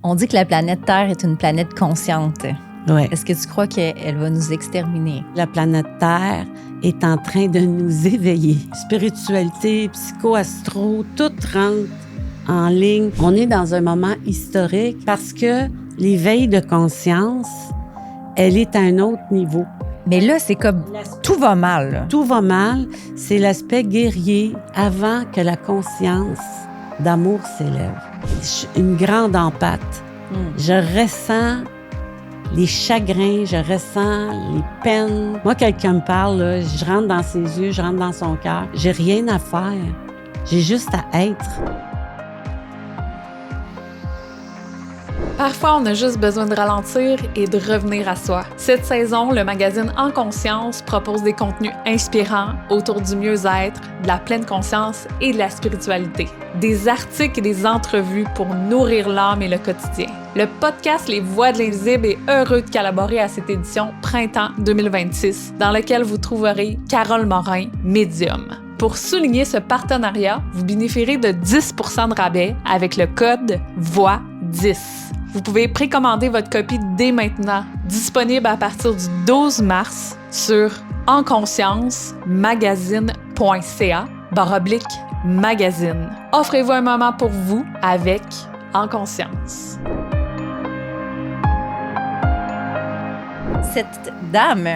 On dit que la planète Terre est une planète consciente. Ouais. Est-ce que tu crois qu'elle va nous exterminer? La planète Terre est en train de nous éveiller. Spiritualité, psycho-astro, tout rentre en ligne. On est dans un moment historique parce que l'éveil de conscience, elle est à un autre niveau. Mais là, c'est comme tout va mal. Là. Tout va mal, c'est l'aspect guerrier avant que la conscience d'amour s'élève. Une grande empathie. Je ressens les chagrins, je ressens les peines. Moi, quelqu'un me parle, là, je rentre dans ses yeux, je rentre dans son cœur. J'ai rien à faire. J'ai juste à être. Parfois, on a juste besoin de ralentir et de revenir à soi. Cette saison, le magazine En Conscience propose des contenus inspirants autour du mieux-être, de la pleine conscience et de la spiritualité. Des articles et des entrevues pour nourrir l'âme et le quotidien. Le podcast Les Voix de l'Invisible est heureux de collaborer à cette édition Printemps 2026, dans laquelle vous trouverez Carole Morin, médium. Pour souligner ce partenariat, vous bénéficierez de 10% de rabais avec le code VOIX10. Vous pouvez précommander votre copie dès maintenant, disponible à partir du 12 mars sur enconsciencemagazine.ca/magazine. Offrez-vous un moment pour vous avec En Conscience. Cette dame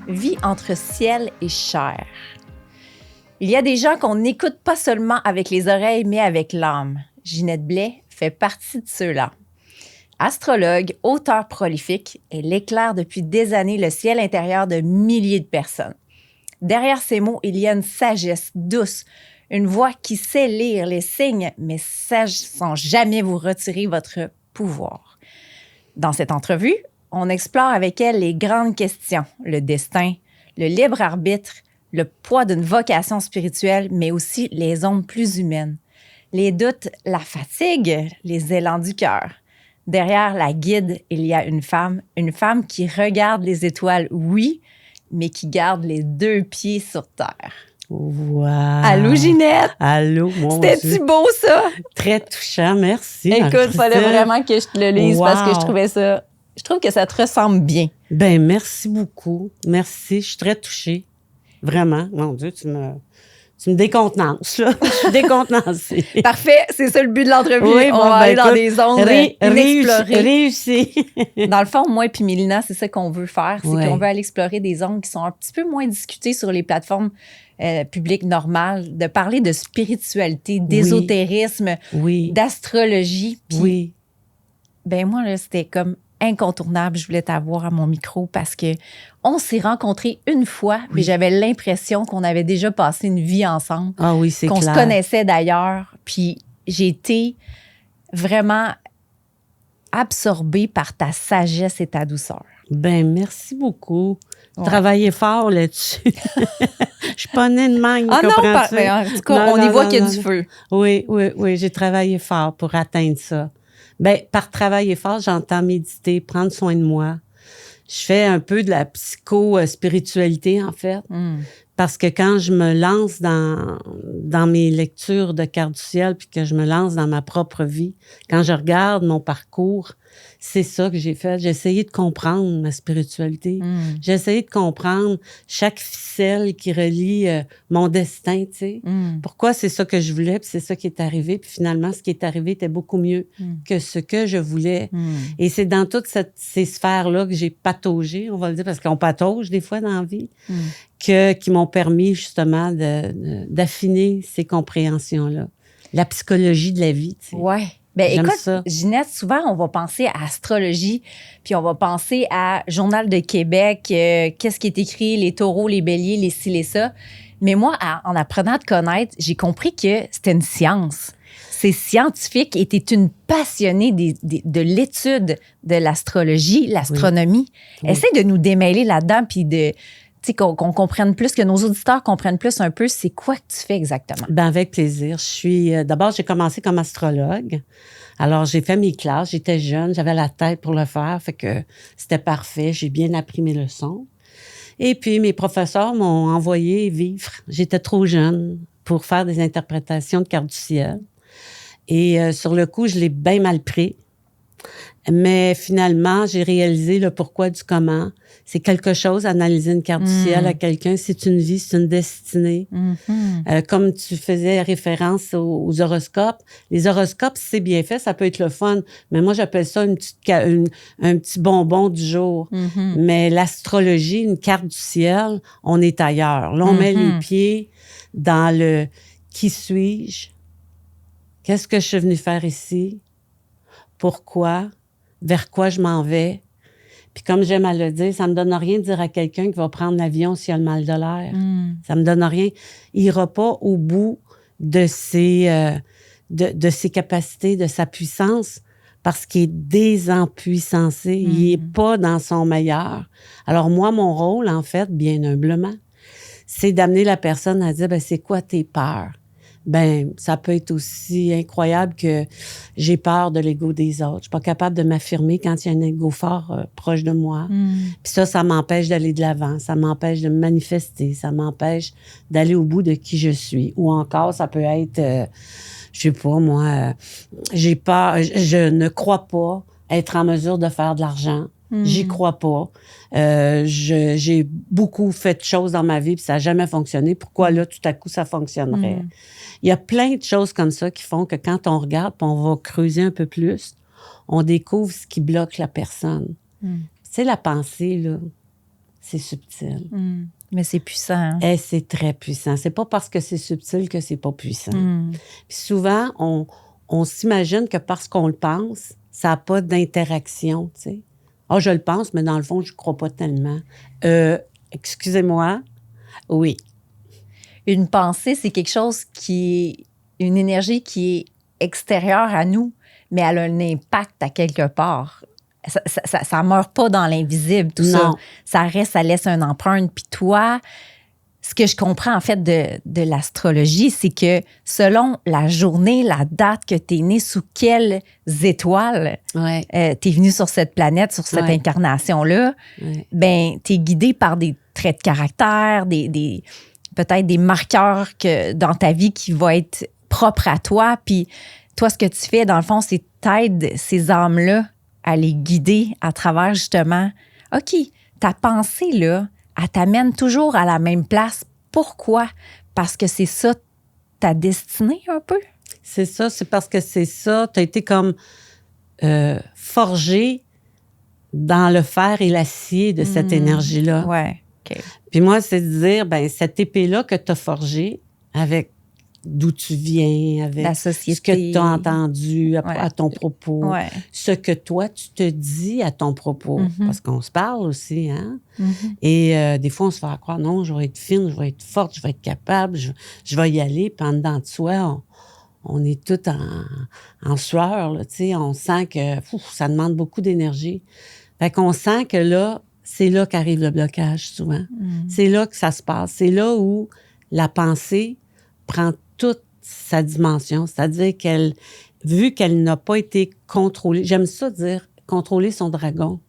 vit entre ciel et chair. Il y a des gens qu'on n'écoute pas seulement avec les oreilles, mais avec l'âme. Ginette Blais fait partie de ceux-là. Astrologue, auteure prolifique, elle éclaire depuis des années le ciel intérieur de milliers de personnes. Derrière ces mots, il y a une sagesse douce, une voix qui sait lire les signes, mais sage sans jamais vous retirer votre pouvoir. Dans cette entrevue, on explore avec elle les grandes questions, le destin, le libre arbitre, le poids d'une vocation spirituelle, mais aussi les ondes plus humaines. Les doutes, la fatigue, les élans du cœur. Derrière la guide, il y a une femme qui regarde les étoiles, oui, mais qui garde les deux pieds sur terre. Wow! Allô, Ginette! Allô, mon C'était-tu Dieu. beau, ça? Très touchant, merci. Écoute, il fallait Marie-Christine. vraiment que je te le lise parce que je Wow. trouvais ça... Je trouve que ça te ressemble bien. Ben, merci beaucoup. Merci, je suis très touchée. Vraiment, mon Dieu, tu me décontenances, là. Je suis décontenancée. Parfait, c'est ça le but de l'entrevue. Oui, on bon, va ben, aller dans écoute, des zones inexplorées. Réussi. Dans le fond, moi et puis Mélina, c'est ça qu'on veut faire. C'est Ouais. qu'on veut aller explorer des zones qui sont un petit peu moins discutées sur les plateformes publiques normales, de parler de spiritualité, d'ésotérisme, Oui. d'astrologie. Puis, Oui. ben moi, là, c'était comme incontournable. Je voulais t'avoir à mon micro parce que on s'est rencontrés une fois, mais j'avais l'impression qu'on avait déjà passé une vie ensemble, Ah oui, c'est qu'on clair. se connaissait d'ailleurs. Puis j'ai été vraiment absorbée par ta sagesse et ta douceur. Ben, merci beaucoup. Ouais. Travaillez fort là-dessus. Je suis pas née de même, Ah non, comprends-tu? mais en tout cas, Non, on y non, voit non, qu'il y a non, du non. feu. Oui, j'ai travaillé fort pour atteindre ça. Ben, par travailler fort, j'entends méditer, prendre soin de moi. Je fais un peu de la psycho-spiritualité, en fait. Parce que quand je me lance dans mes lectures de cartes du ciel, puis que je me lance dans ma propre vie, quand je regarde mon parcours, c'est ça que j'ai fait. J'ai essayé de comprendre ma spiritualité. J'ai essayé de comprendre chaque ficelle qui relie mon destin, tu sais. Pourquoi c'est ça que je voulais, puis c'est ça qui est arrivé. Puis finalement, ce qui est arrivé était beaucoup mieux que ce que je voulais. Et c'est dans toutes ces sphères-là que j'ai pataugé, on va le dire, parce qu'on patauge des fois dans la vie, qui m'ont permis justement d'affiner ces compréhensions-là. La psychologie de la vie, tu sais. Ouais. Ben J'aime écoute, ça. Ginette, souvent, on va penser à astrologie, puis on va penser à Journal de Québec, qu'est-ce qui est écrit, les taureaux, les béliers, les ci, les ça. Mais moi, en apprenant à te connaître, j'ai compris que c'était une science. C'est scientifique et tu es une passionnée de l'étude de l'astrologie, l'astronomie. Oui. Essaye de nous démêler là-dedans, puis de... Tu sais, qu'on comprenne plus, que nos auditeurs comprennent plus un peu c'est quoi que tu fais exactement. Ben avec plaisir. D'abord, j'ai commencé comme astrologue. Alors, j'ai fait mes classes. J'étais jeune, j'avais la tête pour le faire, fait que c'était parfait. J'ai bien appris mes leçons. Et puis, mes professeurs m'ont envoyé vivre. J'étais trop jeune pour faire des interprétations de cartes du ciel. Et sur le coup, je l'ai bien mal pris. Mais finalement, j'ai réalisé le pourquoi du comment. C'est quelque chose, analyser une carte du ciel à quelqu'un. C'est une vie, c'est une destinée. Comme tu faisais référence aux horoscopes, les horoscopes, si c'est bien fait, ça peut être le fun. Mais moi, j'appelle ça un petit bonbon du jour. Mais l'astrologie, une carte du ciel, on est ailleurs. Là, on met les pieds dans le « qui suis-je? Qu'est-ce que je suis venu faire ici? Pourquoi? Vers quoi je m'en vais? » Puis comme j'aime à le dire, ça me donne rien de dire à quelqu'un qui va prendre l'avion s'il a le mal de l'air. Ça me donne rien. Il n'ira pas au bout de ses capacités, de sa puissance, parce qu'il est désempuissancé. Il n'est pas dans son meilleur. Alors moi, mon rôle, en fait, bien humblement, c'est d'amener la personne à dire, c'est quoi tes peurs? Ça peut être aussi incroyable que j'ai peur de l'ego des autres. Je suis pas capable de m'affirmer quand il y a un ego fort proche de moi. Puis ça m'empêche d'aller de l'avant, ça m'empêche de me manifester, ça m'empêche d'aller au bout de qui je suis. Ou encore, ça peut être, je sais pas, moi, j'ai peur, je ne crois pas être en mesure de faire de l'argent. J'y crois pas. J'ai beaucoup fait de choses dans ma vie puis ça n'a jamais fonctionné. Pourquoi là, tout à coup, ça fonctionnerait? Il y a plein de choses comme ça qui font que quand on regarde puis on va creuser un peu plus, on découvre ce qui bloque la personne. Tu sais, la pensée, là, c'est subtil. Mais c'est puissant. Hein? Et c'est très puissant. C'est pas parce que c'est subtil que c'est pas puissant. Puis souvent, on s'imagine que parce qu'on le pense, ça n'a pas d'interaction, tu sais. Ah, je le pense, mais dans le fond, je ne crois pas tellement. Excusez-moi. Oui. Une pensée, c'est quelque chose une énergie qui est extérieure à nous, mais elle a un impact à quelque part. Ça ne meurt pas dans l'invisible, tout ça. Ça reste, ça laisse une empreinte. Puis toi, ce que je comprends en fait de l'astrologie, c'est que selon la journée, la date que tu es né, sous quelles étoiles tu es venu sur cette planète, sur cette incarnation-là, tu es guidé par des traits de caractère, peut-être des marqueurs dans ta vie qui vont être propres à toi. Puis toi, ce que tu fais, dans le fond, c'est t'aides ces âmes-là à les guider à travers justement, OK, ta pensée, là, elle t'amène toujours à la même place. Pourquoi? Parce que c'est ça ta destinée, un peu? C'est ça, c'est parce que c'est ça. Tu as été comme forgé dans le fer et l'acier de cette énergie-là. Ouais, OK. Puis moi, c'est de dire, cette épée-là que tu as forgée avec d'où tu viens, avec la société, ce que tu as entendu à ton propos, ce que toi, tu te dis à ton propos. Parce qu'on se parle aussi, hein? Et des fois, on se fait croire, non, je vais être fine, je vais être forte, je vais être capable, je vais y aller. Puis en dedans de soi, on est tout en sueur, là, tu sais. On sent que ça demande beaucoup d'énergie. Fait qu'on sent que là, c'est là qu'arrive le blocage, souvent. C'est là que ça se passe. C'est là où la pensée prend toute sa dimension. C'est-à-dire vu qu'elle n'a pas été contrôlée, j'aime ça dire contrôler son dragon.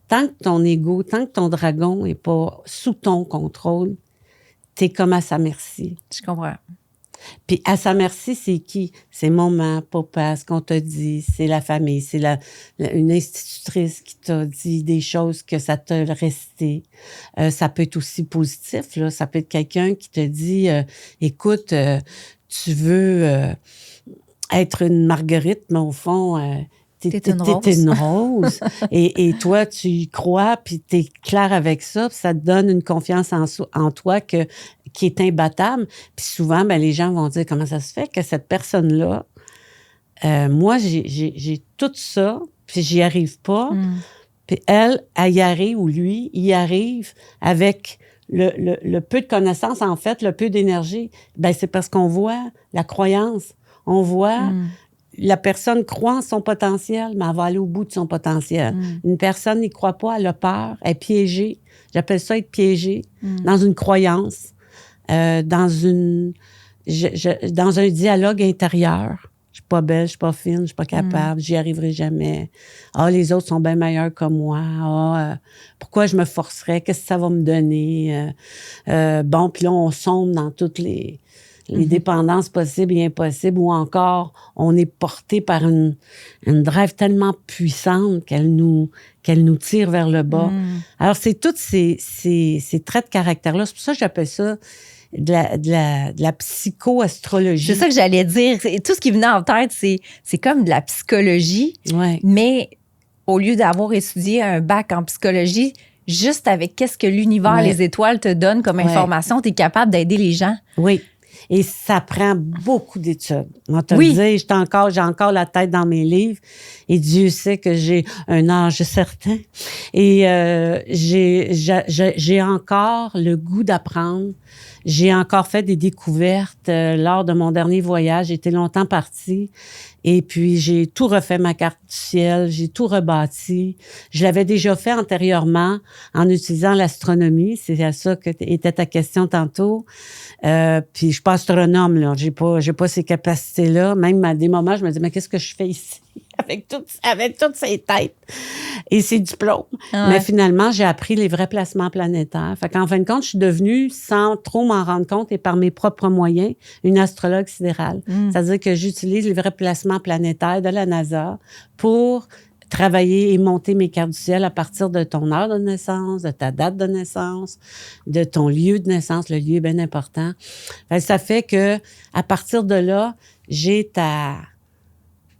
Tant que ton ego, tant que ton dragon n'est pas sous ton contrôle, t'es comme à sa merci. Je comprends. Puis à sa merci, c'est qui? C'est maman, papa, ce qu'on t'a dit, c'est la famille, c'est une institutrice qui t'a dit des choses que ça t'a resté. Ça peut être aussi positif, là. Ça peut être quelqu'un qui te dit, écoute, tu veux être une marguerite, mais au fond, t'es une rose. et toi, tu y crois, puis t'es clair avec ça, puis ça te donne une confiance en toi qui est imbattable. Puis souvent, les gens vont dire, comment ça se fait que cette personne-là, moi, j'ai tout ça, puis j'y arrive pas. Puis elle y arrive, ou lui, il y arrive avec le peu de connaissances, en fait, le peu d'énergie. C'est parce qu'on voit la croyance. On voit... La personne croit en son potentiel, mais elle va aller au bout de son potentiel. Une personne n'y croit pas, elle a peur, elle est piégée. J'appelle ça être piégée dans une croyance, dans un dialogue intérieur. Je suis pas belle, je suis pas fine, je suis pas capable, j'y arriverai jamais. Ah, les autres sont bien meilleurs que moi. Ah, pourquoi je me forcerais? Qu'est-ce que ça va me donner? Bon, puis là, on sombre dans toutes les les dépendances possibles et impossibles, ou encore on est porté par une drive tellement puissante qu'elle nous tire vers le bas. Alors, c'est tous ces traits de caractère-là. C'est pour ça que j'appelle ça de la psychoastrologie. C'est ça que j'allais dire. Tout ce qui venait en tête, c'est comme de la psychologie, mais au lieu d'avoir étudié un bac en psychologie, juste avec qu'est-ce que l'univers, les étoiles te donnent comme information, tu es capable d'aider les gens. Oui. Et ça prend beaucoup d'études. On te le dit, j'ai encore la tête dans mes livres. Et Dieu sait que j'ai un âge certain. Et j'ai encore le goût d'apprendre. J'ai encore fait des découvertes lors de mon dernier voyage. J'étais longtemps partie. Et puis, j'ai tout refait ma carte du ciel. J'ai tout rebâti. Je l'avais déjà fait antérieurement en utilisant l'astronomie. C'est à ça que était ta question tantôt. Puis, je suis pas astronome, là. J'ai pas ces capacités-là. Même à des moments, je me dis, mais qu'est-ce que je fais ici? Avec toutes ces têtes et ces diplômes. Mais finalement, j'ai appris les vrais placements planétaires. Fait qu'en fin de compte, je suis devenue, sans trop m'en rendre compte et par mes propres moyens, une astrologue sidérale. C'est-à-dire que j'utilise les vrais placements planétaires de la NASA pour travailler et monter mes cartes du ciel à partir de ton heure de naissance, de ta date de naissance, de ton lieu de naissance. Le lieu est bien important. Ça fait que à partir de là, j'ai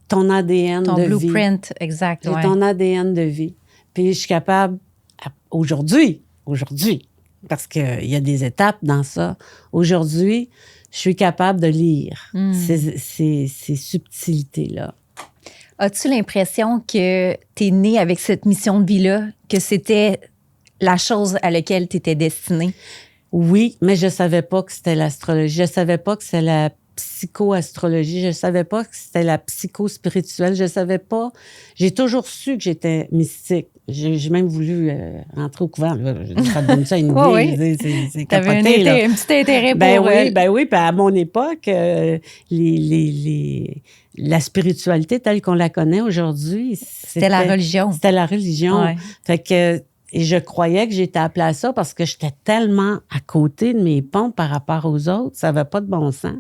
ton ADN de vie. Ton blueprint, exact. J'ai ton ADN de vie. Puis je suis capable, aujourd'hui, parce qu'il y a des étapes dans ça, aujourd'hui, je suis capable de lire ces subtilités-là. As-tu l'impression que tu es né avec cette mission de vie-là, que c'était la chose à laquelle tu étais destinée? Oui, mais je savais pas que c'était l'astrologie. Je savais pas que c'était la psychoastrologie. Je savais pas que c'était la psychospirituelle. Je savais pas. J'ai toujours su que j'étais mystique. J'ai même voulu rentrer au couvent. Là. Ça donne ça une idée. C'est capoté, t'avais un petit intérêt pour... Ben oui. Puis à mon époque, la spiritualité telle qu'on la connaît aujourd'hui, c'était la religion. C'était la religion. Ouais. Fait que et je croyais que j'étais appelée à ça parce que j'étais tellement à côté de mes pompes par rapport aux autres. Ça n'avait pas de bon sens.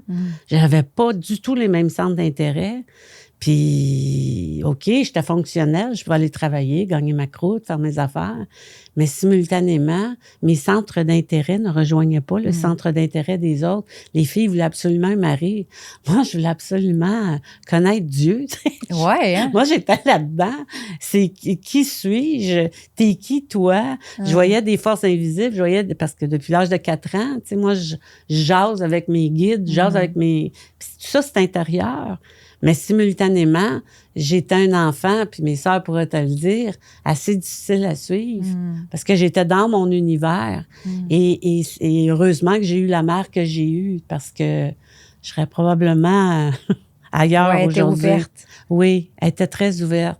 J'avais pas du tout les mêmes centres d'intérêt. Puis, OK, j'étais fonctionnelle, je pouvais aller travailler, gagner ma croûte, faire mes affaires. Mais simultanément, mes centres d'intérêt ne rejoignaient pas le centre d'intérêt des autres. Les filles voulaient absolument un mari. Moi, je voulais absolument connaître Dieu. Ouais, hein? Moi, j'étais là-dedans. C'est qui suis-je? T'es qui, toi? Je voyais des forces invisibles. Je voyais, parce que depuis l'âge de 4 ans, tu sais, moi, je jase avec mes guides, je jase avec mes... Puis tout ça, c'est intérieur. Mais simultanément, j'étais un enfant, puis mes sœurs pourraient te le dire, assez difficile à suivre, parce que j'étais dans mon univers. Et heureusement que j'ai eu la mère que j'ai eue, parce que je serais probablement ailleurs aujourd'hui. Elle était ouverte. Oui, elle était très ouverte.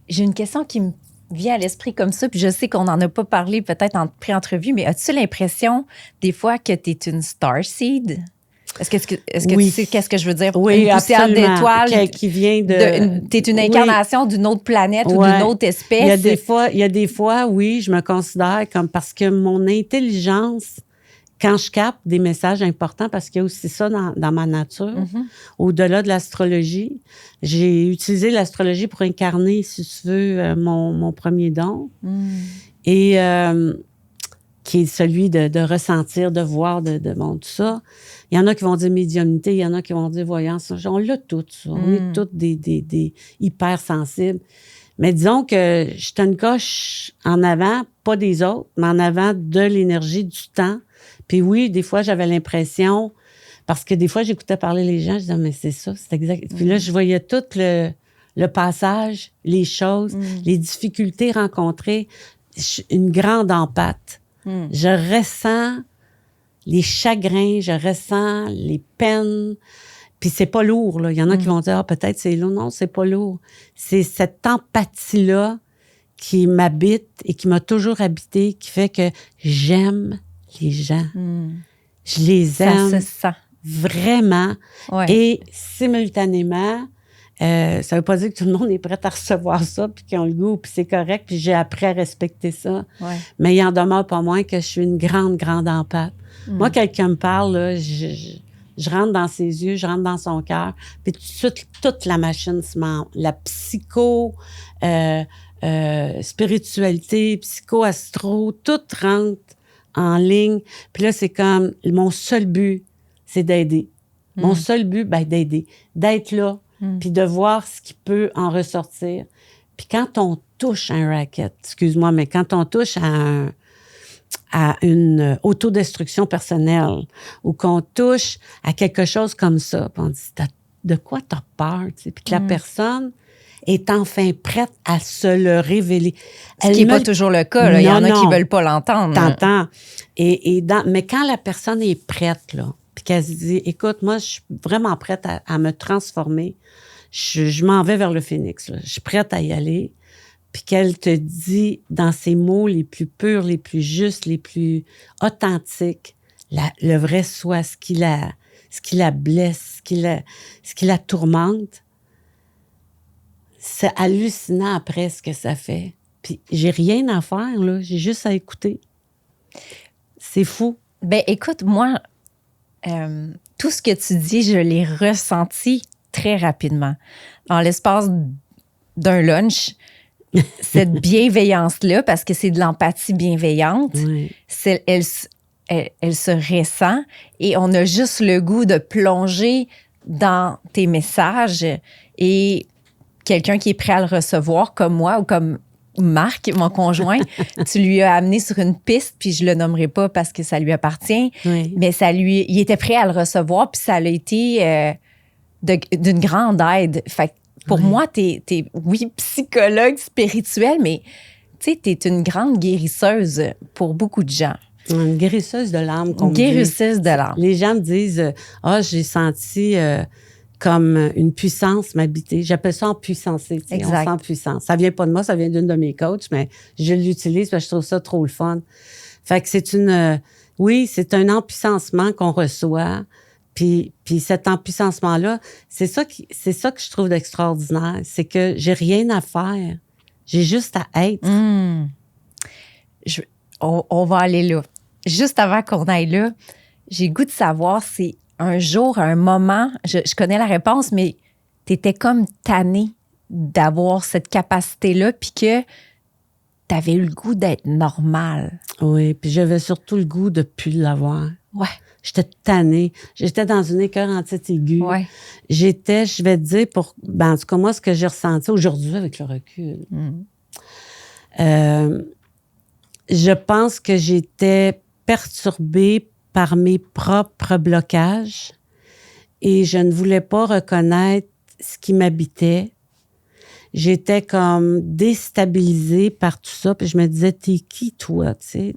J'ai une question qui me vient à l'esprit comme ça, puis je sais qu'on n'en a pas parlé peut-être en pré-entrevue, mais as-tu l'impression des fois que tu es une starseed? Est-ce que oui. tu sais qu'est-ce que je veux dire? Oui, une poussière d'étoiles qui vient de... T'es une incarnation d'une autre planète ou d'une autre espèce. Il y a des fois, oui, je me considère comme... Parce que mon intelligence, quand je capte des messages importants, parce qu'il y a aussi ça dans ma nature, au-delà de l'astrologie, j'ai utilisé l'astrologie pour incarner, si tu veux, mon premier don. Et... qui est celui de ressentir, de voir, de tout ça. Il y en a qui vont dire médiumnité, il y en a qui vont dire voyance. On l'a tout, ça. On est tous des hypersensibles. Mais disons que j'étais une coche en avant, pas des autres, mais en avant de l'énergie, du temps. Puis oui, des fois, j'avais l'impression, parce que des fois, j'écoutais parler les gens, je disais, mais c'est ça, c'est exact. Puis là, je voyais tout le passage, les choses, les difficultés rencontrées, une grande empathe. Je ressens les chagrins, je ressens les peines. Puis c'est pas lourd, là. Il y en a qui vont dire, ah, peut-être c'est lourd. Non, c'est pas lourd. C'est cette empathie-là qui m'habite et qui m'a toujours habité, qui fait que j'aime les gens. Je les aime. Ça se sent. Vraiment. Ouais. Et simultanément, ça veut pas dire que tout le monde est prêt à recevoir ça, puis qu'ils ont le goût, puis c'est correct, puis j'ai appris à respecter ça. Ouais. Mais il en demeure pas moins que je suis une grande, grande empathe. Moi, quelqu'un me parle, là, je je rentre dans ses yeux, je rentre dans son cœur, puis toute la machine se met la psycho, spiritualité, psycho-astro, tout rentre en ligne. Puis là, c'est comme, mon seul but, c'est d'aider. Mon seul but, d'aider, d'être là, puis de voir ce qui peut en ressortir. Puis quand on touche à un racket, excuse-moi, mais quand on touche à une autodestruction personnelle ou qu'on touche à quelque chose comme ça, puis on dit, de quoi t'as peur? Puis que la personne est enfin prête à se le révéler. Ce qui n'est pas toujours le cas. Là. Il y en a qui ne veulent pas l'entendre. T'entends. Mais quand la personne est prête, là, puis qu'elle se dit, écoute, moi, je suis vraiment prête à me transformer. Je m'en vais vers le phénix. Là. Je suis prête à y aller. Puis qu'elle te dit, dans ses mots les plus purs, les plus justes, les plus authentiques, le vrai soi, ce qui la blesse, ce qui la tourmente, c'est hallucinant après ce que ça fait. Puis j'ai rien à faire, là. J'ai juste à écouter. C'est fou. Ben écoute, moi, tout ce que tu dis, je l'ai ressenti très rapidement. En l'espace d'un lunch, cette bienveillance-là, parce que c'est de l'empathie bienveillante, Oui. elle se ressent et on a juste le goût de plonger dans tes messages et quelqu'un qui est prêt à le recevoir, comme moi ou comme Marc, mon conjoint, tu lui as amené sur une piste, puis je le nommerai pas parce que ça lui appartient, Oui. mais il était prêt à le recevoir, puis ça a été d'une grande aide. Fait que pour moi, t'es, oui, psychologue spirituel, mais tu sais, t'es une grande guérisseuse pour beaucoup de gens. Une guérisseuse de l'âme. Une guérisseuse de l'âme. Les gens me disent, j'ai senti comme une puissance m'habiter. J'appelle ça en puissancer. Exact. On sent puissance. Ça vient pas de moi, ça vient d'une de mes coachs, mais je l'utilise parce que je trouve ça trop le fun. Fait que c'est c'est un empuissancement qu'on reçoit. Puis cet empuissancement-là, c'est ça que je trouve d'extraordinaire. C'est que j'ai rien à faire. J'ai juste à être. On va aller là. Juste avant qu'on aille là, j'ai le goût de savoir si un jour, à un moment, je connais la réponse, mais tu étais comme tannée d'avoir cette capacité-là, puis que tu avais eu le goût d'être normale. Oui, puis j'avais surtout le goût de ne plus l'avoir. Ouais. J'étais tannée. J'étais dans une écœurantite aiguë. Ouais. J'étais, je vais te dire, en tout cas, moi, ce que j'ai ressenti aujourd'hui avec le recul, je pense que j'étais perturbée par mes propres blocages et je ne voulais pas reconnaître ce qui m'habitait. J'étais comme déstabilisée par tout ça. Puis je me disais, t'es qui, toi? Tu sais,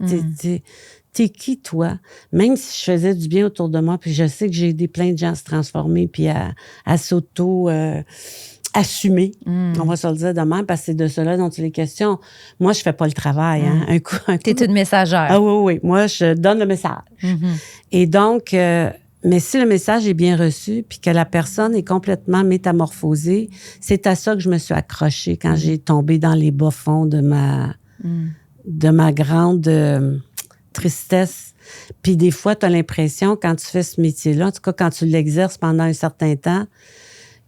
t'es qui, toi? Même si je faisais du bien autour de moi, puis je sais que j'ai aidé plein de gens à se transformer puis à s'auto-assumer. On va se le dire demain, parce que c'est de cela dont il est question. Moi, je fais pas le travail. Hein. Un coup. T'es une messagère. Ah oui. Moi, je donne le message. Et donc, mais si le message est bien reçu puis que la personne est complètement métamorphosée, c'est à ça que je me suis accrochée quand j'ai tombé dans les bas-fonds de ma grande tristesse. Puis des fois, tu as l'impression, quand tu fais ce métier-là, en tout cas, quand tu l'exerces pendant un certain temps,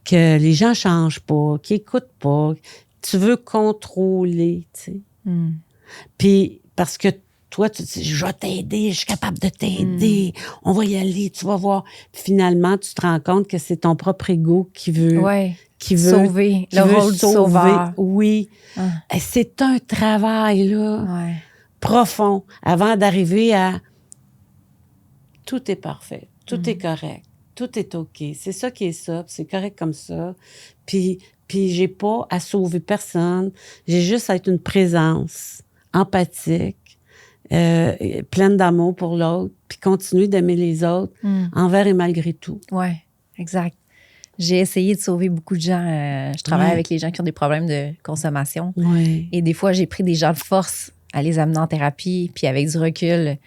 que les gens changent pas, qu'ils écoutent pas. Tu veux contrôler, tu sais. Puis parce que toi, tu te dis, je vais t'aider, je suis capable de t'aider, on va y aller, tu vas voir. Puis finalement, tu te rends compte que c'est ton propre ego qui veut... sauver, le rôle du sauveur. Oui. Et c'est un travail, là, profond, avant d'arriver à... Tout est parfait, tout est correct, tout est OK. C'est ça qui est ça, c'est correct comme ça. Puis j'ai pas à sauver personne, j'ai juste à être une présence empathique, pleine d'amour pour l'autre, puis continuer d'aimer les autres envers et malgré tout. Oui, exact. J'ai essayé de sauver beaucoup de gens. Je travaille avec les gens qui ont des problèmes de consommation. Oui. Et des fois, j'ai pris des gens de force à les amener en thérapie, puis avec du recul,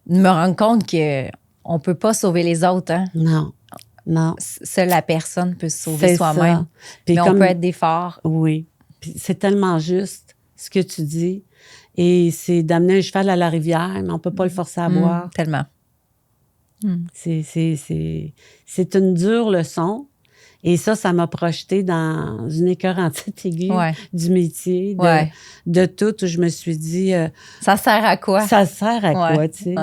de me rendre compte qu'on ne peut pas sauver les autres. Hein? Non. Seule la personne peut se sauver soi-même. Mais on peut être des forts. Oui. Puis c'est tellement juste ce que tu dis. Et c'est d'amener un cheval à la rivière, mais on ne peut pas le forcer à boire. Tellement. C'est une dure leçon. Et ça m'a projeté dans une écœurantite aiguë du métier, de tout, où je me suis dit... ça sert à quoi? Ça sert à quoi, tu sais?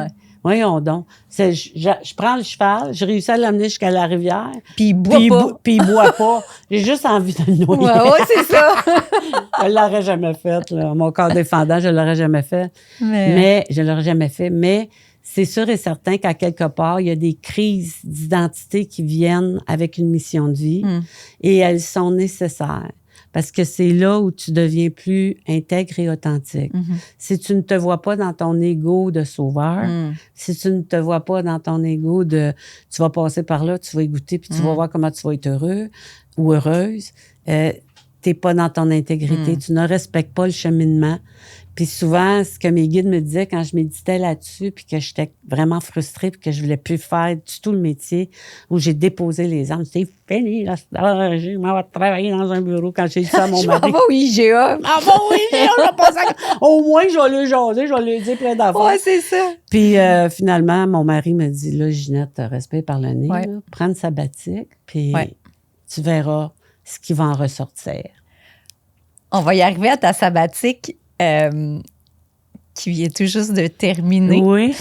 Voyons donc. Je prends le cheval, je réussis à l'amener jusqu'à la rivière. Puis il boit pas. Puis il boit pas. J'ai juste envie de le noyer. Ouais, c'est ça. Je l'aurais jamais fait, là. Mon corps défendant, je l'aurais jamais fait. Mais je l'aurais jamais fait. Mais c'est sûr et certain qu'à quelque part, il y a des crises d'identité qui viennent avec une mission de vie et elles sont nécessaires. Parce que c'est là où tu deviens plus intègre et authentique. Si tu ne te vois pas dans ton ego de sauveur, si tu ne te vois pas dans ton ego de tu vas passer par là, tu vas y goûter, puis tu vas voir comment tu vas être heureux ou heureuse, t'es pas dans ton intégrité, tu ne respectes pas le cheminement. Puis souvent, ce que mes guides me disaient quand je méditais là-dessus, puis que j'étais vraiment frustrée, puis que je voulais plus faire du tout le métier, où j'ai déposé les armes, c'est fini, là, je m'en vais travailler dans un bureau quand j'ai dit ça à mon mari. Je m'en vais au IGA. Ah bon, oui, je pense au moins, je vais le jaser, je vais lui dire plein d'affaires. Ouais, c'est ça. Puis finalement, mon mari me dit, là, Ginette, respire par le nez, là, prends une sabbatique, puis tu verras ce qui va en ressortir. On va y arriver à ta sabbatique. Qui vient tout juste de terminer. Oui.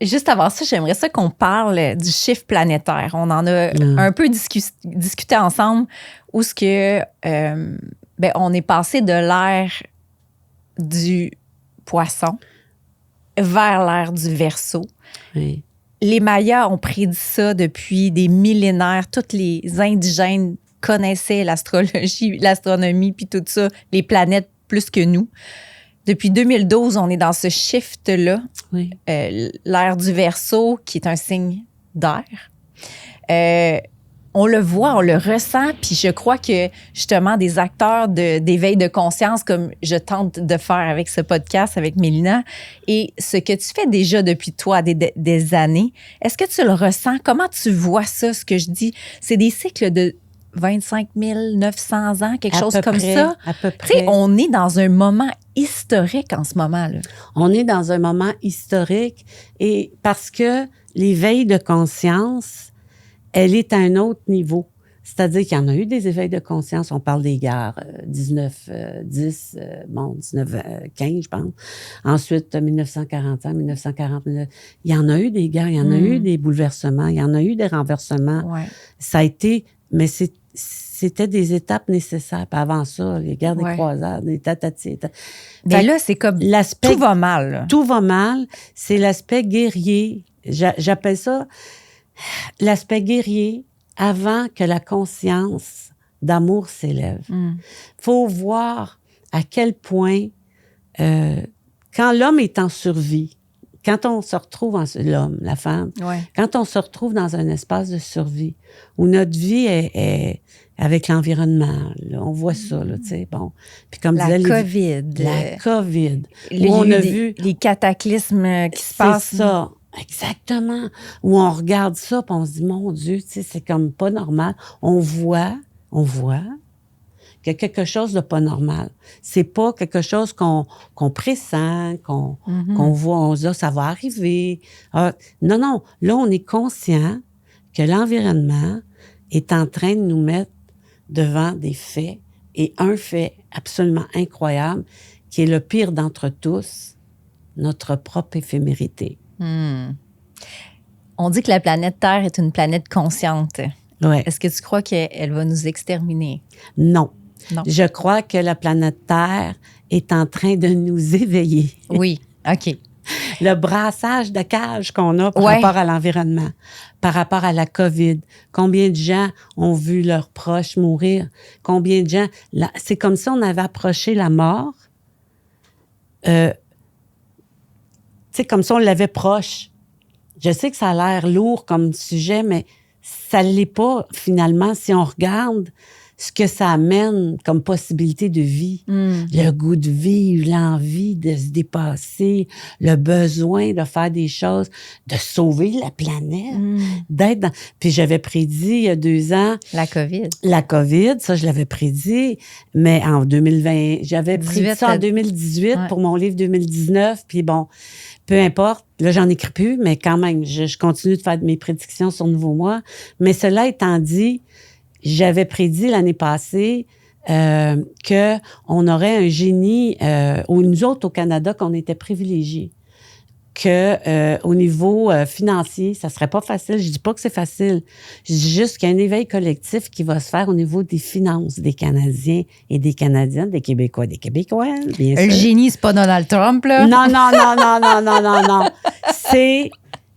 Juste avant ça, j'aimerais ça qu'on parle du chiffre planétaire. On en a un peu discuté ensemble où ce que on est passé de l'ère du poisson vers l'ère du Verseau. Oui. Les Mayas ont prédit ça depuis des millénaires. Tous les indigènes connaissaient l'astrologie, l'astronomie, puis tout ça, les planètes plus que nous. Depuis 2012, on est dans ce shift-là, l'ère du Verseau, qui est un signe d'air. On le voit, on le ressent, puis je crois que justement des acteurs d'éveil de conscience, comme je tente de faire avec ce podcast, avec Mélina, et ce que tu fais déjà depuis toi des années, est-ce que tu le ressens? Comment tu vois ça, ce que je dis? C'est des cycles de 25 900 ans, quelque chose comme ça. À peu près. Tu sais, on est dans un moment historique en ce moment-là. On est dans un moment historique et parce que l'éveil de conscience, elle est à un autre niveau. C'est-à-dire qu'il y en a eu des éveils de conscience. On parle des guerres 1910, 1915, je pense. Ensuite, 1945, 1940. Il y en a eu des guerres, il y en a eu des bouleversements, il y en a eu des renversements. Ouais. Ça a été... Mais c'était des étapes nécessaires. Puis avant ça, les guerres des croisades, les tatati. Mais là, c'est comme tout va mal. Là. Tout va mal. C'est l'aspect guerrier. J'appelle ça l'aspect guerrier avant que la conscience d'amour s'élève. Faut voir à quel point, quand l'homme est en survie, quand on se retrouve l'homme, la femme, quand on se retrouve dans un espace de survie où notre vie est avec l'environnement, là, on voit ça, là, tu sais, bon. Puis comme la disait COVID. La COVID. Où on a vu les cataclysmes qui se passent. C'est ça, exactement. Où on regarde ça, puis on se dit, mon Dieu, tu sais, c'est comme pas normal. On voit qu'il y a quelque chose de pas normal. C'est pas quelque chose qu'on pressent, qu'on voit, on se dit, ça va arriver. Non. Là, on est conscient que l'environnement est en train de nous mettre devant des faits, et un fait absolument incroyable, qui est le pire d'entre tous, notre propre éphémérité. On dit que la planète Terre est une planète consciente. Ouais. Est-ce que tu crois qu'elle va nous exterminer? Non. Non. Je crois que la planète Terre est en train de nous éveiller. Oui, OK. Le brassage de cage qu'on a par rapport à l'environnement, par rapport à la COVID. Combien de gens ont vu leurs proches mourir? Combien de gens... c'est comme si on avait approché la mort. Tu sais, comme si on l'avait proche. Je sais que ça a l'air lourd comme sujet, mais ça ne l'est pas, finalement, si on regarde ce que ça amène comme possibilité de vie. Le goût de vivre, l'envie de se dépasser, le besoin de faire des choses, de sauver la planète, d'être dans... Puis j'avais prédit il y a 2 ans... La COVID. La COVID, ça, je l'avais prédit, mais en 2020, j'avais prédit ça en 2018 pour mon livre 2019, puis bon, peu importe, là, j'en écris plus, mais quand même, je continue de faire mes prédictions sur Nouveau Mois. Mais cela étant dit, j'avais prédit l'année passée qu'on aurait un génie, ou nous autres au Canada, qu'on était privilégiés. Au niveau financier, ça serait pas facile. Je dis pas que c'est facile. Je dis juste qu'il y a un éveil collectif qui va se faire au niveau des finances des Canadiens et des Canadiennes, des Québécois, des Québécoises, bien sûr. Le génie, c'est pas Donald Trump, là? Non. C'est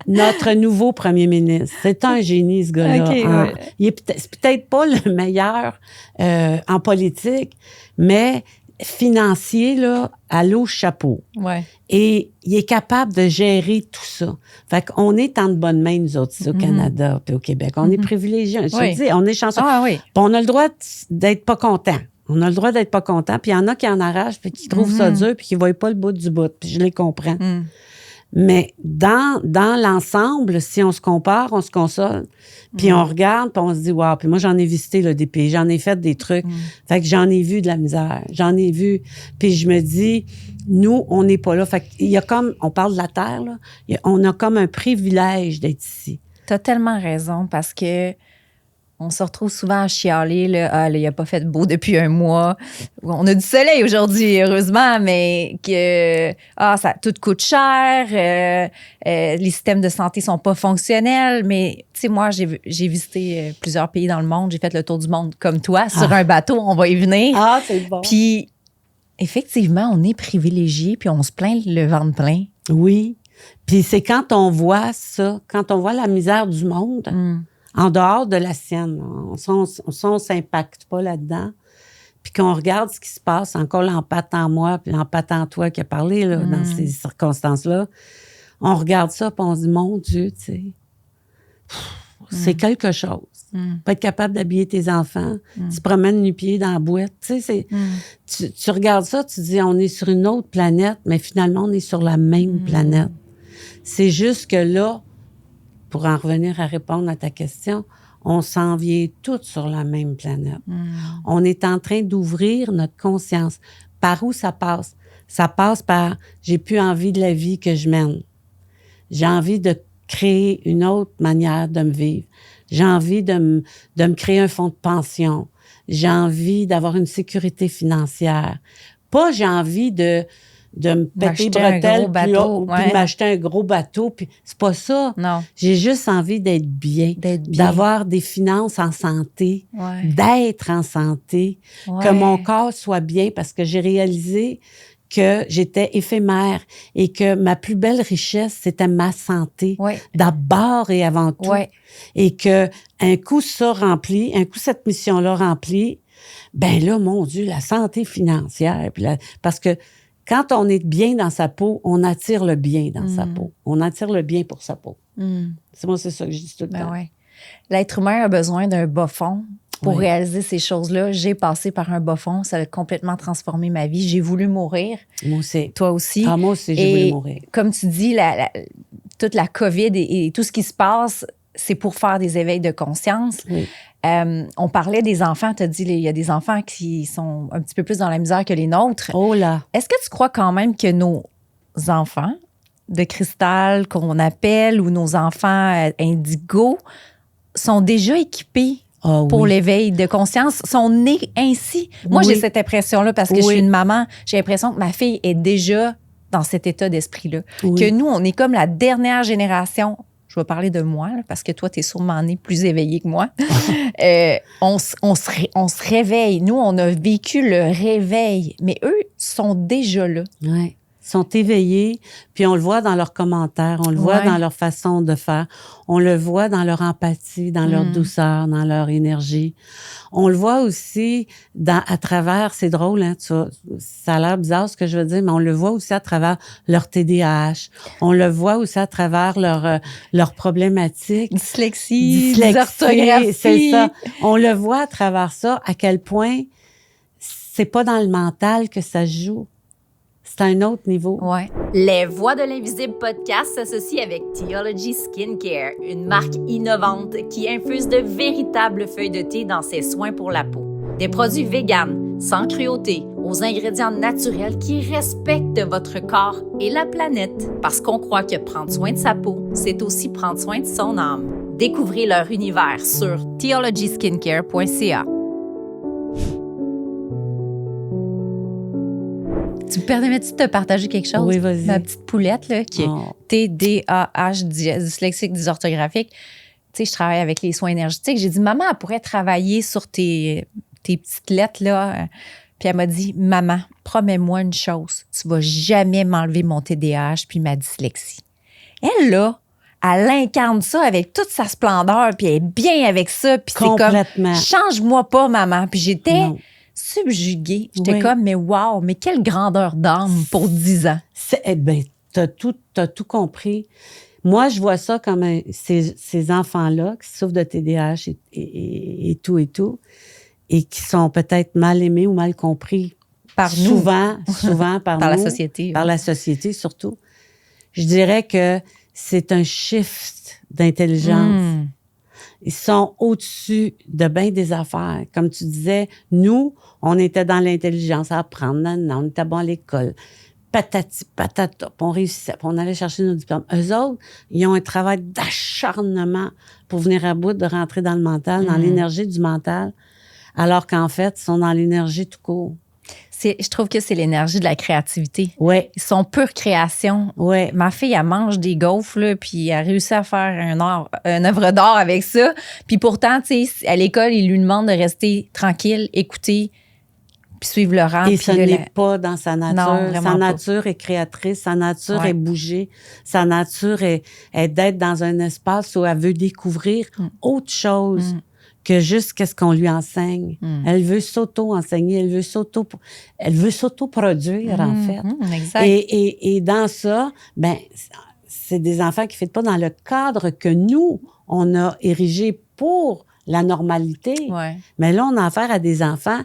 notre nouveau premier ministre. C'est un génie, ce gars-là. Okay, ouais. C'est peut-être pas le meilleur en politique, mais financier, là, à l'eau chapeau. Ouais. Et il est capable de gérer tout ça. Fait qu'on est en de bonnes mains, nous autres, ici, au Canada puis au Québec. On est privilégiés. Je te dis, on est chanceux. Ah, oui. Puis on a le droit d'être pas content. On a le droit d'être pas content. Puis il y en a qui en arrachent puis qui trouvent ça dur puis qui ne voient pas le bout du bout. Puis je les comprends. Mais dans l'ensemble, si on se compare, on se console, puis on regarde, puis on se dit, wow, puis moi, j'en ai visité là, des pays, j'en ai fait des trucs. Fait que j'en ai vu de la misère, j'en ai vu. Puis je me dis, nous, on n'est pas là. Fait qu'il y a comme, on parle de la Terre, là, on a comme un privilège d'être ici. T'as tellement raison, parce que on se retrouve souvent à chialer, là, il a pas fait beau depuis 1 mois. On a du soleil aujourd'hui, heureusement, mais que ça tout coûte cher, les systèmes de santé sont pas fonctionnels. Mais tu sais, moi, j'ai visité plusieurs pays dans le monde, j'ai fait le tour du monde comme toi, sur un bateau, on va y venir. Ah, c'est bon. Puis, effectivement, on est privilégiés, puis on se plaint le ventre plein. Oui. Puis c'est quand on voit ça, quand on voit la misère du monde... en dehors de la sienne. On s'impacte pas là-dedans. Puis qu'on regarde ce qui se passe, encore l'empathe en moi, puis l'empathe en toi qui a parlé là, dans ces circonstances-là. On regarde ça, puis on se dit, mon Dieu, tu sais, c'est quelque chose. Pas être capable d'habiller tes enfants, tu te promènes nu-pieds dans la boîte. Tu sais, tu regardes ça, tu te dis, on est sur une autre planète, mais finalement, on est sur la même planète. C'est juste que là, pour en revenir à répondre à ta question, on s'en vient toutes sur la même planète. On est en train d'ouvrir notre conscience. Par où ça passe? Ça passe par « j'ai plus envie de la vie que je mène. J'ai envie de créer une autre manière de me vivre. J'ai envie de me créer un fonds de pension. J'ai envie d'avoir une sécurité financière. Pas j'ai envie de me péter bretelles puis m'acheter un gros bateau. Puis c'est pas ça. Non. J'ai juste envie d'être bien, d'avoir des finances en santé, d'être en santé, que mon corps soit bien, parce que j'ai réalisé que j'étais éphémère et que ma plus belle richesse, c'était ma santé, d'abord et avant tout. Et que un coup ça rempli, un coup cette mission-là remplie, ben là, mon Dieu, la santé financière. Puis parce que quand on est bien dans sa peau, on attire le bien dans sa peau. On attire le bien pour sa peau. C'est ça que je dis tout le temps. Ouais. L'être humain a besoin d'un bas fond pour réaliser ces choses-là. J'ai passé par un bas fond. Ça a complètement transformé ma vie. J'ai voulu mourir. Moi aussi. Toi aussi. Ah, moi aussi, j'ai voulu mourir. Comme tu dis, toute la COVID et tout ce qui se passe, c'est pour faire des éveils de conscience. Oui. On parlait des enfants, tu as dit, il y a des enfants qui sont un petit peu plus dans la misère que les nôtres. Oh là! Est-ce que tu crois quand même que nos enfants de cristal, qu'on appelle, ou nos enfants indigo, sont déjà équipés pour l'éveil de conscience, sont nés ainsi? Moi, j'ai cette impression-là parce que je suis une maman. J'ai l'impression que ma fille est déjà dans cet état d'esprit-là. Que nous, on est comme la dernière génération. Je vais parler de moi, là, parce que toi, tu es sûrement né plus éveillé que moi. On se réveille. Nous, on a vécu le réveil, mais eux sont déjà là. Ouais. sont éveillés, puis on le voit dans leurs commentaires, on le voit dans leur façon de faire, on le voit dans leur empathie, dans leur douceur, dans leur énergie. On le voit aussi à travers, c'est drôle, hein, ça a l'air bizarre ce que je veux dire, mais on le voit aussi à travers leur TDAH. On le voit aussi à travers leur problématiques. Dyslexie, orthographie. C'est ça. On le voit à travers ça, à quel point c'est pas dans le mental que ça se joue. C'est à un autre niveau. Ouais. Les Voix de l'Invisible podcast s'associent avec Teology Skincare, une marque innovante qui infuse de véritables feuilles de thé dans ses soins pour la peau. Des produits véganes, sans cruauté, aux ingrédients naturels qui respectent votre corps et la planète. Parce qu'on croit que prendre soin de sa peau, c'est aussi prendre soin de son âme. Découvrez leur univers sur theologyskincare.ca. Tu me permets-tu de te partager quelque chose? Oui, vas-y. Ma petite poulette, là, qui est TDAH, dyslexique, dysorthographique. Tu sais, je travaille avec les soins énergétiques. J'ai dit, maman, elle pourrait travailler sur tes petites lettres, là. Puis elle m'a dit, maman, promets-moi une chose. Tu vas jamais m'enlever mon TDAH puis ma dyslexie. Elle, là, elle incarne ça avec toute sa splendeur, puis elle est bien avec ça. Puis c'est comme, change-moi pas, maman. Puis j'étais... subjuguée. J'étais comme, mais wow, mais quelle grandeur d'âme pour 10 ans. T'as tout compris. Moi, je vois ça comme ces enfants-là qui souffrent de TDAH et tout, et qui sont peut-être mal aimés ou mal compris. Par nous. Souvent par nous. La société. Par la société, surtout. Je dirais que c'est un shift d'intelligence. Ils sont au-dessus de bien des affaires. Comme tu disais, nous, on était dans l'intelligence à apprendre. On était bon à l'école. Patati, patata. On réussissait. On allait chercher nos diplômes. Eux autres, ils ont un travail d'acharnement pour venir à bout de rentrer dans le mental, dans l'énergie du mental, alors qu'en fait, ils sont dans l'énergie tout court. Je trouve que c'est l'énergie de la créativité. Oui. Ils sont pure création. Oui. Ma fille, elle mange des gaufres, là, puis elle réussit à faire une œuvre d'art avec ça. Puis pourtant, tu sais, à l'école, ils lui demandent de rester tranquille, écouter, puis suivre le rang. Et ce n'est pas dans sa nature. Non, sa nature est créatrice, sa nature est bouger, sa nature est d'être dans un espace où elle veut découvrir autre chose que juste qu'est-ce qu'on lui enseigne. Elle veut s'auto-enseigner, elle veut s'auto-produire, en fait. Exact. Et dans ça, ben, c'est des enfants qui ne fit pas dans le cadre que nous, on a érigé pour la normalité. Ouais. Mais là, on a affaire à des enfants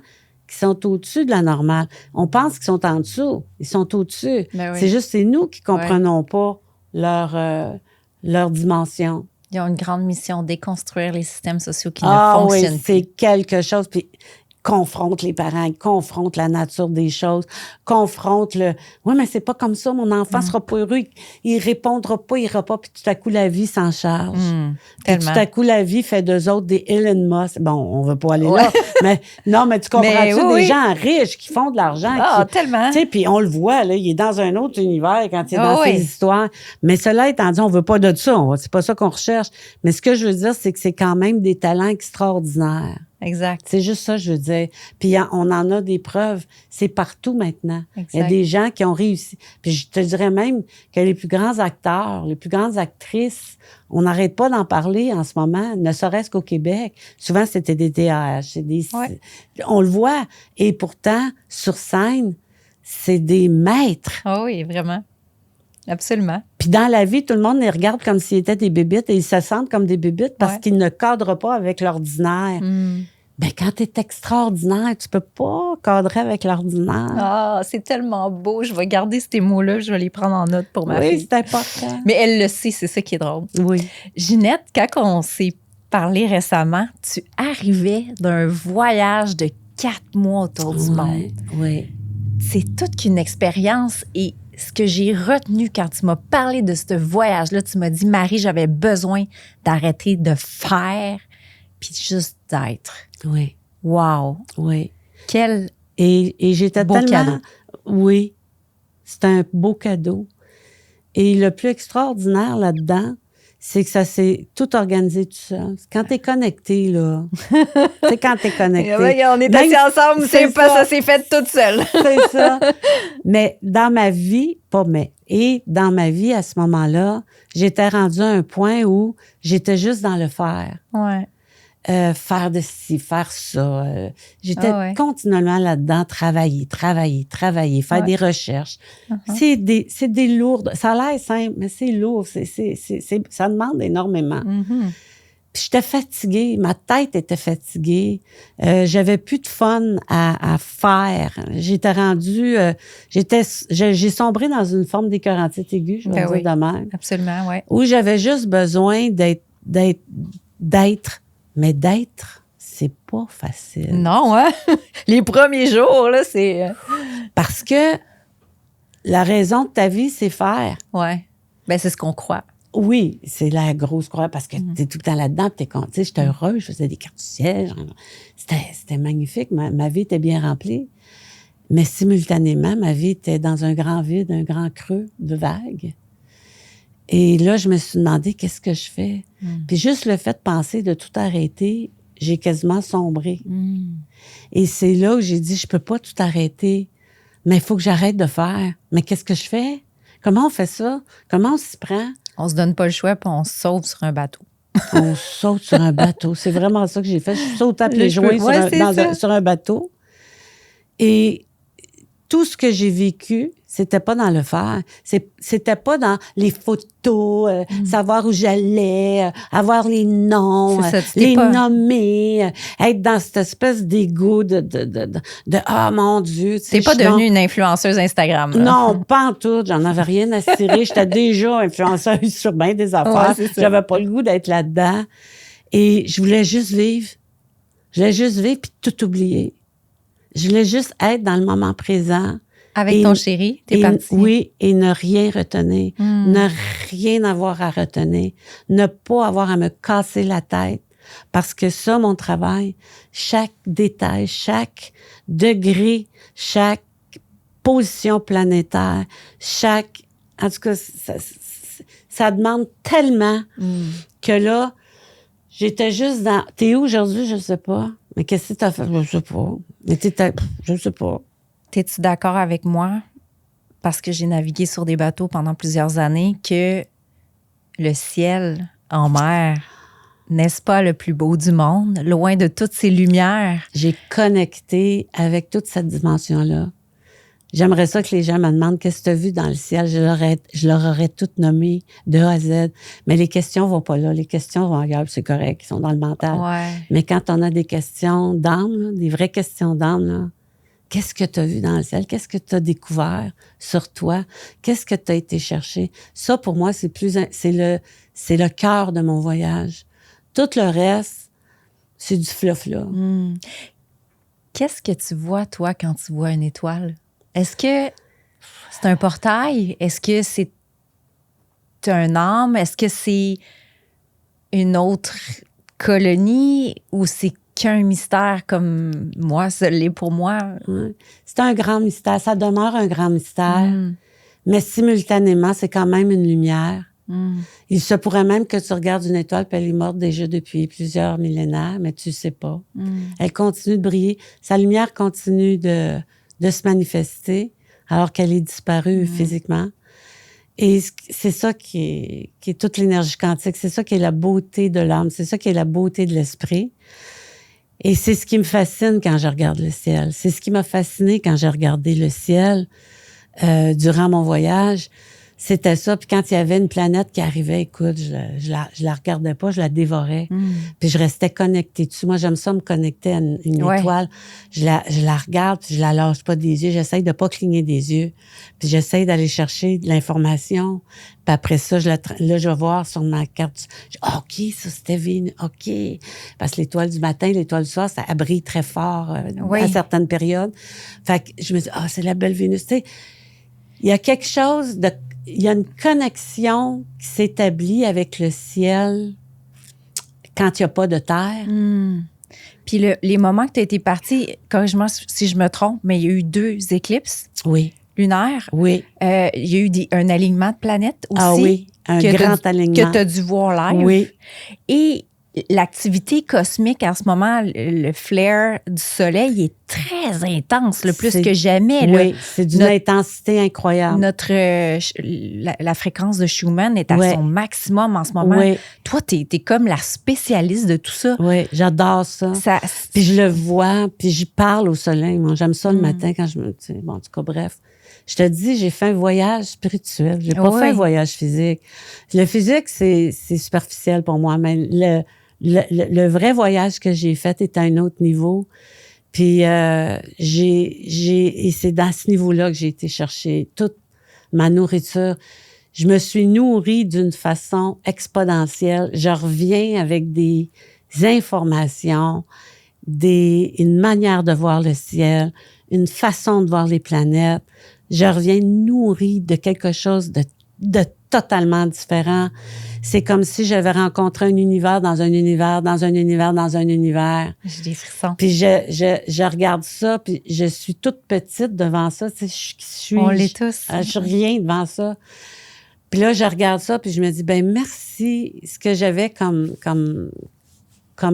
qui sont au-dessus de la normale. On pense qu'ils sont en dessous. Ils sont au-dessus. Ben oui. C'est juste, c'est nous qui ne comprenons pas leur dimension. Ils ont une grande mission, déconstruire les systèmes sociaux qui ne fonctionnent oui, c'est quelque chose. Puis confronte les parents, confronte la nature des choses, confronte oui, mais c'est pas comme ça, mon enfant sera pas heureux, il répondra pas, il ira pas, puis tout à coup, la vie s'en charge. Puis tout à coup, la vie fait d'eux autres des Elon Musk. Bon, on veut pas aller là, mais non, mais tu comprends-tu, des gens riches qui font de l'argent. Tellement. Tu sais, puis on le voit, là, il est dans un autre univers quand il est dans ses histoires. Mais cela étant dit, on veut pas de ça, c'est pas ça qu'on recherche. Mais ce que je veux dire, c'est que c'est quand même des talents extraordinaires. Exact. C'est juste ça, je veux dire. Puis on en a des preuves. C'est partout maintenant. Exact. Il y a des gens qui ont réussi. Puis je te dirais même que les plus grands acteurs, les plus grandes actrices, on n'arrête pas d'en parler en ce moment, ne serait-ce qu'au Québec. Souvent, c'était des TAH. On le voit. Et pourtant, sur scène, c'est des maîtres. Oh oui, vraiment. Absolument. Puis dans la vie, tout le monde les regarde comme s'ils étaient des bébites et ils se sentent comme des bébites parce qu'ils ne cadrent pas avec l'ordinaire. Ben quand tu es extraordinaire, tu peux pas cadrer avec l'ordinaire. Ah, c'est tellement beau. Je vais garder ces mots-là, je vais les prendre en note pour ma fille. Oui, c'est important. Mais elle le sait, c'est ça qui est drôle. Oui. Ginette, quand on s'est parlé récemment, tu arrivais d'un voyage de 4 mois autour du monde. Oui. C'est toute qu'une expérience et ce que j'ai retenu quand tu m'as parlé de ce voyage-là, tu m'as dit, Marie, j'avais besoin d'arrêter de faire puis juste d'être. Oui. Wow. Oui. Quel et j'étais beau tellement... cadeau. Oui. C'est un beau cadeau. Et le plus extraordinaire là-dedans, c'est que ça s'est tout organisé tout seul. Quand t'es connecté, là, c'est quand t'es connecté. On est assis ensemble, c'est pas ça s'est fait toute seule. C'est ça. Mais dans ma vie, dans ma vie, à ce moment-là, j'étais rendue à un point où j'étais juste dans le faire. Ouais. Faire de ci, faire ça. J'étais continuellement là-dedans, travailler, faire des recherches. Uh-huh. C'est des lourdes. Ça a l'air simple, mais c'est lourd. Ça demande énormément. Mm-hmm. Puis j'étais fatiguée, ma tête était fatiguée. J'avais plus de fun à faire. J'étais rendue... j'ai sombré dans une forme d'écœurantite aiguë, je vais dire de même. Absolument, oui. Où j'avais juste besoin d'être. Mais d'être, c'est pas facile. Non, hein? Les premiers jours, là, c'est... Parce que la raison de ta vie, c'est faire. Oui. Bien, c'est ce qu'on croit. Oui, c'est la grosse croix parce que t'es tout le temps là-dedans, t'es content. Tu sais, j'étais heureuse, je faisais des cartes du ciel. C'était magnifique. Ma vie était bien remplie. Mais simultanément, ma vie était dans un grand vide, un grand creux de vagues. Et là, je me suis demandé, qu'est-ce que je fais? Puis juste le fait de penser de tout arrêter, j'ai quasiment sombré. Et c'est là où j'ai dit, je peux pas tout arrêter, mais il faut que j'arrête de faire. Mais qu'est-ce que je fais? Comment on fait ça? Comment on s'y prend? On se donne pas le choix, puis on se sauve sur un bateau. On saute sur un bateau. C'est vraiment ça que j'ai fait. Je saute à pieds joints sur un bateau. Et tout ce que j'ai vécu, c'était pas dans le faire. C'était pas dans les photos, savoir où j'allais, avoir les noms, les nommer, être dans cette espèce d'ego de ah, mon Dieu. T'es pas devenue une influenceuse Instagram, là. Non, pas en tout. J'en avais rien à cirer. J'étais déjà influenceuse sur bien des affaires. Ouais, j'avais pas le goût d'être là-dedans. Et je voulais juste vivre. Je voulais juste vivre puis tout oublier. Je voulais juste être dans le moment présent. Avec ton chéri, t'es partie. Oui, et ne rien retenir. Ne rien avoir à retenir. Ne pas avoir à me casser la tête. Parce que ça, mon travail, chaque détail, chaque degré, chaque position planétaire, en tout cas, ça demande tellement que là, j'étais juste dans... T'es où aujourd'hui? Je sais pas. Mais qu'est-ce que t'as fait? Je sais pas. Mais je sais pas. T'es-tu d'accord avec moi, parce que j'ai navigué sur des bateaux pendant plusieurs années, que le ciel en mer, n'est-ce pas le plus beau du monde, loin de toutes ces lumières? J'ai connecté avec toute cette dimension-là. J'aimerais ça que les gens me demandent qu'est-ce que tu as vu dans le ciel. Je leur aurais tout nommé de A à Z. Mais les questions vont pas là. Les questions vont ailleurs, c'est correct, ils sont dans le mental. Ouais. Mais quand on a des questions d'âme, là, des vraies questions d'âme, là, qu'est-ce que tu as vu dans le ciel? Qu'est-ce que tu as découvert sur toi? Qu'est-ce que tu as été chercher? Ça, pour moi, c'est le cœur de mon voyage. Tout le reste, c'est du fluff-là. Qu'est-ce que tu vois, toi, quand tu vois une étoile? Est-ce que c'est un portail? Est-ce que c'est un âme? Est-ce que c'est une autre colonie? Ou c'est qu'un mystère comme moi, ça l'est pour moi? Ouais. C'est un grand mystère. Ça demeure un grand mystère. Mais simultanément, c'est quand même une lumière. Il se pourrait même que tu regardes une étoile puis elle est morte déjà depuis plusieurs millénaires, mais tu sais pas. Elle continue de briller. Sa lumière continue de se manifester alors qu'elle est disparue physiquement. Et c'est ça qui est toute l'énergie quantique. C'est ça qui est la beauté de l'âme. C'est ça qui est la beauté de l'esprit. Et c'est ce qui me fascine quand je regarde le ciel. C'est ce qui m'a fasciné quand j'ai regardé le ciel durant mon voyage. C'était ça. Puis quand il y avait une planète qui arrivait, écoute, je la regardais pas, je la dévorais. Puis je restais connectée dessus. Moi, j'aime ça me connecter à une étoile. Je la regarde, puis je la lâche pas des yeux. J'essaye de pas cligner des yeux. Puis j'essaye d'aller chercher de l'information. Puis après ça, je vais voir sur ma carte. OK, ça, c'était Vénus. OK. Parce que l'étoile du matin, l'étoile du soir, ça brille très fort à certaines périodes. Fait que je me dis, c'est la belle Vénus. Tu sais, il y a quelque chose de... Il y a une connexion qui s'établit avec le ciel quand il n'y a pas de terre. Puis les moments que tu as été partie, corrige-moi si je me trompe, mais il y a eu 2 éclipses. Oui. lunaire. Oui. Il y a eu un alignement de planètes aussi. Ah oui, un grand alignement. Que tu as dû voir live. Oui. Et l'activité cosmique en ce moment, le flare du soleil est très intense, plus que jamais. Oui, c'est d'une intensité incroyable. La fréquence de Schumann est à son maximum en ce moment. Oui. Toi, t'es comme la spécialiste de tout ça. Oui, j'adore ça. Puis je le vois, puis j'y parle au soleil. Moi, j'aime ça le matin quand je me... Bon, en tout cas, bref. Je te dis, j'ai fait un voyage spirituel. J'ai pas fait un voyage physique. Le physique, c'est superficiel pour moi, mais le vrai voyage que j'ai fait est à un autre niveau. Puis et c'est dans ce niveau-là que j'ai été chercher toute ma nourriture. Je me suis nourrie d'une façon exponentielle. Je reviens avec des informations, une manière de voir le ciel, une façon de voir les planètes. Je reviens nourrie de quelque chose de totalement différent. C'est comme si j'avais rencontré un univers dans un univers, dans un univers, dans un univers. J'ai des frissons. Puis je regarde ça, puis je suis toute petite devant ça. Tu sais, on l'est tous. Je suis rien devant ça. Puis là, je regarde ça, puis je me dis, ben merci. Ce que j'avais comme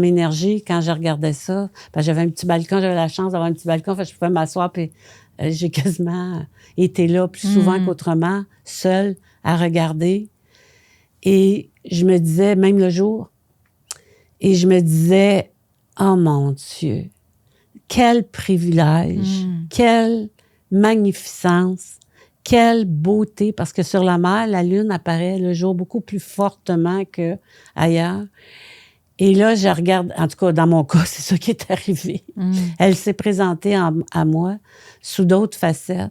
énergie quand je regardais ça. J'avais un petit balcon, j'avais la chance d'avoir un petit balcon, je pouvais m'asseoir, puis j'ai quasiment été là plus souvent qu'autrement, seule, à regarder. Et je me disais, même le jour, et je me disais, oh mon Dieu, quel privilège, quelle magnificence, quelle beauté, parce que sur la mer, la lune apparaît le jour beaucoup plus fortement qu'ailleurs. Et là, je regarde, en tout cas, dans mon cas, c'est ça qui est arrivé. Elle s'est présentée à moi sous d'autres facettes.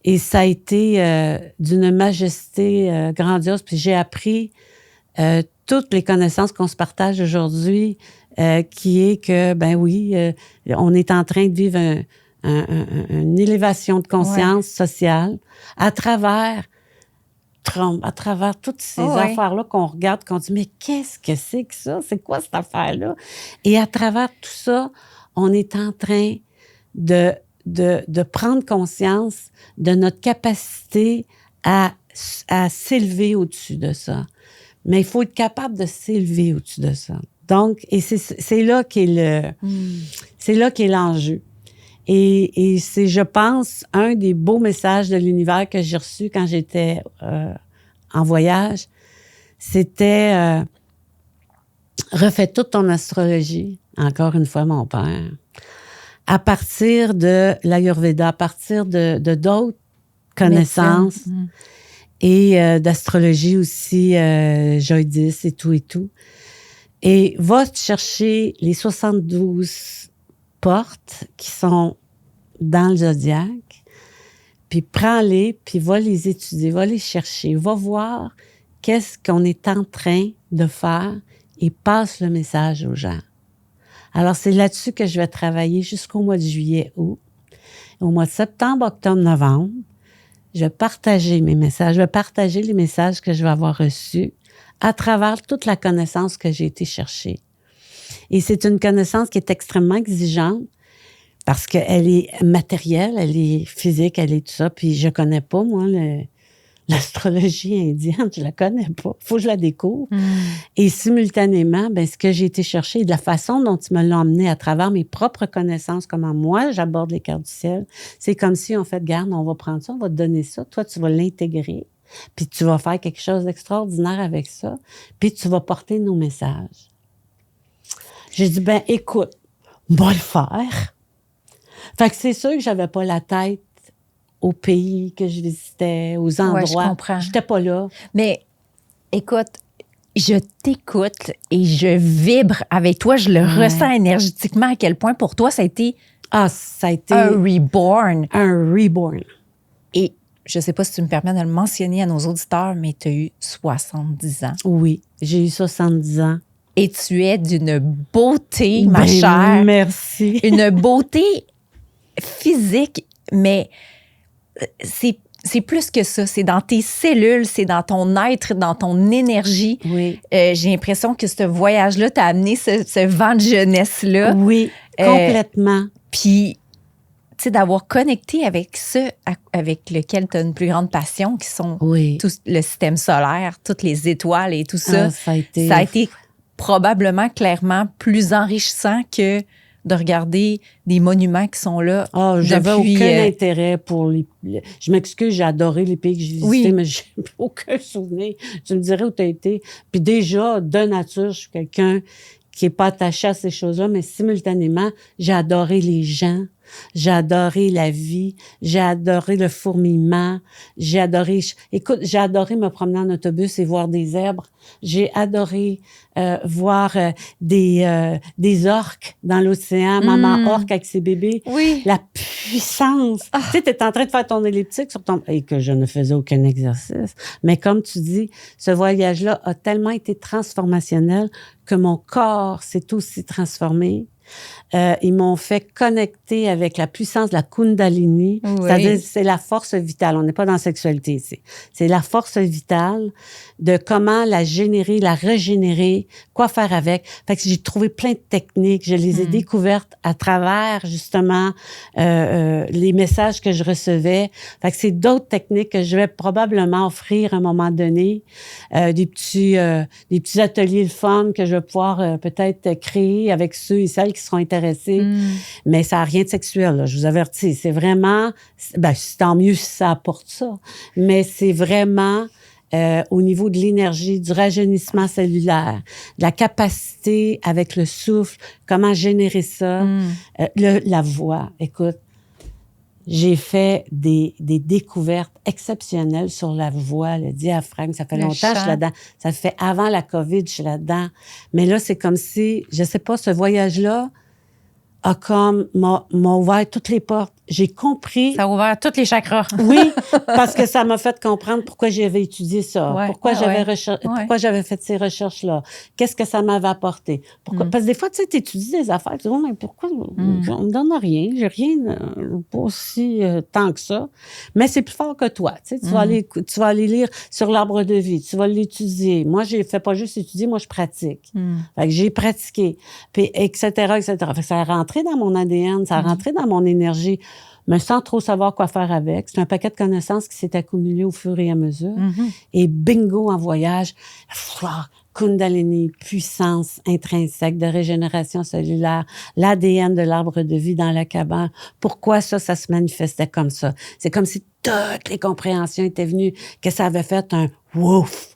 Et ça a été d'une majesté grandiose. Puis j'ai appris toutes les connaissances qu'on se partage aujourd'hui, qui est que, ben oui, on est en train de vivre une élévation de conscience sociale à travers Trump, à travers toutes ces affaires-là qu'on regarde, qu'on dit, mais qu'est-ce que c'est que ça? C'est quoi cette affaire-là? Et à travers tout ça, on est en train de prendre conscience de notre capacité à s'élever au-dessus de ça. Mais il faut être capable de s'élever au-dessus de ça. Donc, et c'est là qu'est l'enjeu. Et c'est, je pense, un des beaux messages de l'univers que j'ai reçu quand j'étais en voyage. C'était refais toute ton astrologie, encore une fois, mon père, à partir de l'Ayurveda, à partir de d'autres connaissances et d'astrologie aussi, Joydis et tout et tout. Et va chercher les 72 portes qui sont dans le zodiaque, puis prends-les, puis va les étudier, va les chercher, va voir qu'est-ce qu'on est en train de faire et passe le message aux gens. Alors, c'est là-dessus que je vais travailler jusqu'au mois de juillet, août. Au mois de septembre, octobre, novembre, je vais partager mes messages, je vais partager les messages que je vais avoir reçus à travers toute la connaissance que j'ai été chercher. Et c'est une connaissance qui est extrêmement exigeante parce qu'elle est matérielle, elle est physique, elle est tout ça. Puis je connais pas, moi, l'astrologie indienne, je la connais pas. Faut que je la découvre. Et simultanément, ben, ce que j'ai été chercher et de la façon dont tu me l'as emmené à travers mes propres connaissances, comment moi j'aborde les cartes du ciel, c'est comme si on fait, garde, on va prendre ça, on va te donner ça, toi tu vas l'intégrer, puis tu vas faire quelque chose d'extraordinaire avec ça, puis tu vas porter nos messages. J'ai dit, ben écoute, on va le faire. Fait que c'est sûr que j'avais pas la tête au pays que je visitais, aux endroits. Ouais, je comprends. J'étais pas là. Mais écoute, je t'écoute et je vibre avec toi. Je le ressens énergétiquement à quel point pour toi, ça a été un reborn. Un reborn. Et je sais pas si tu me permets de le mentionner à nos auditeurs, mais tu as eu 70 ans. Oui, j'ai eu 70 ans. Et tu es d'une beauté, ma chère. Merci. Une beauté physique, mais c'est plus que ça. C'est dans tes cellules, c'est dans ton être, dans ton énergie. Oui. J'ai l'impression que ce voyage-là t'a amené ce vent de jeunesse-là. Oui, complètement. Puis, tu sais, d'avoir connecté avec ceux avec lesquels tu as une plus grande passion, qui sont tout le système solaire, toutes les étoiles et tout ça, ça a été probablement clairement plus enrichissant que de regarder des monuments qui sont là. J'avais aucun intérêt pour les... Je m'excuse, j'ai adoré les pays que j'ai visités, mais j'ai aucun souvenir. Tu me dirais où tu as été. Puis déjà, de nature, je suis quelqu'un qui n'est pas attaché à ces choses-là, mais simultanément, j'ai adoré les gens, j'ai adoré la vie, j'ai adoré le fourmillement, j'ai adoré me promener en autobus et voir des zèbres, j'ai adoré voir des orques dans l'océan, maman orque avec ses bébés, la puissance. Tu sais, t'es en train de faire ton elliptique sur ton... Et que je ne faisais aucun exercice. Mais comme tu dis, ce voyage-là a tellement été transformationnel que mon corps s'est aussi transformé. Ils m'ont fait connecter avec la puissance de la Kundalini. C'est-à-dire, c'est la force vitale. On n'est pas dans la sexualité ici. C'est la force vitale de comment la générer, la régénérer, quoi faire avec. Fait que j'ai trouvé plein de techniques. Je les ai découvertes à travers, justement, les messages que je recevais. Fait que c'est d'autres techniques que je vais probablement offrir à un moment donné. Des petits ateliers de fun que je vais pouvoir peut-être créer avec ceux et celles qui seront intéressés. Mais ça n'a rien de sexuel, là, je vous avertis. C'est vraiment... tant mieux si ça apporte ça. Mais c'est vraiment... au niveau de l'énergie, du rajeunissement cellulaire, de la capacité avec le souffle, comment générer ça, la voix. Écoute, j'ai fait des découvertes exceptionnelles sur la voix, le diaphragme. Ça fait longtemps que je suis là-dedans. Ça fait avant la COVID, je suis là-dedans. Mais là, c'est comme si, je sais pas, ce voyage-là m'a ouvert toutes les portes. J'ai compris... Ça a ouvert tous les chakras. Oui, parce que ça m'a fait comprendre pourquoi j'avais étudié ça, pourquoi j'avais fait ces recherches-là, qu'est-ce que ça m'avait apporté. Parce que des fois, tu sais, tu étudies des affaires, tu dis, mais pourquoi on me donne rien, j'ai rien, pas aussi tant que ça. Mais c'est plus fort que toi. Tu sais, tu vas aller lire sur l'arbre de vie, tu vas l'étudier. Moi, je fais pas juste étudier, moi, je pratique. Fait que j'ai pratiqué, puis etc., etc. Fait que ça a rentré dans mon ADN, ça a rentré dans mon énergie, mais sans trop savoir quoi faire avec. C'est un paquet de connaissances qui s'est accumulé au fur et à mesure. Et bingo, en voyage, Kundalini, puissance intrinsèque de régénération cellulaire, l'ADN de l'arbre de vie dans la cabane. Pourquoi ça se manifestait comme ça? C'est comme si toutes les compréhensions étaient venues, que ça avait fait un wouf.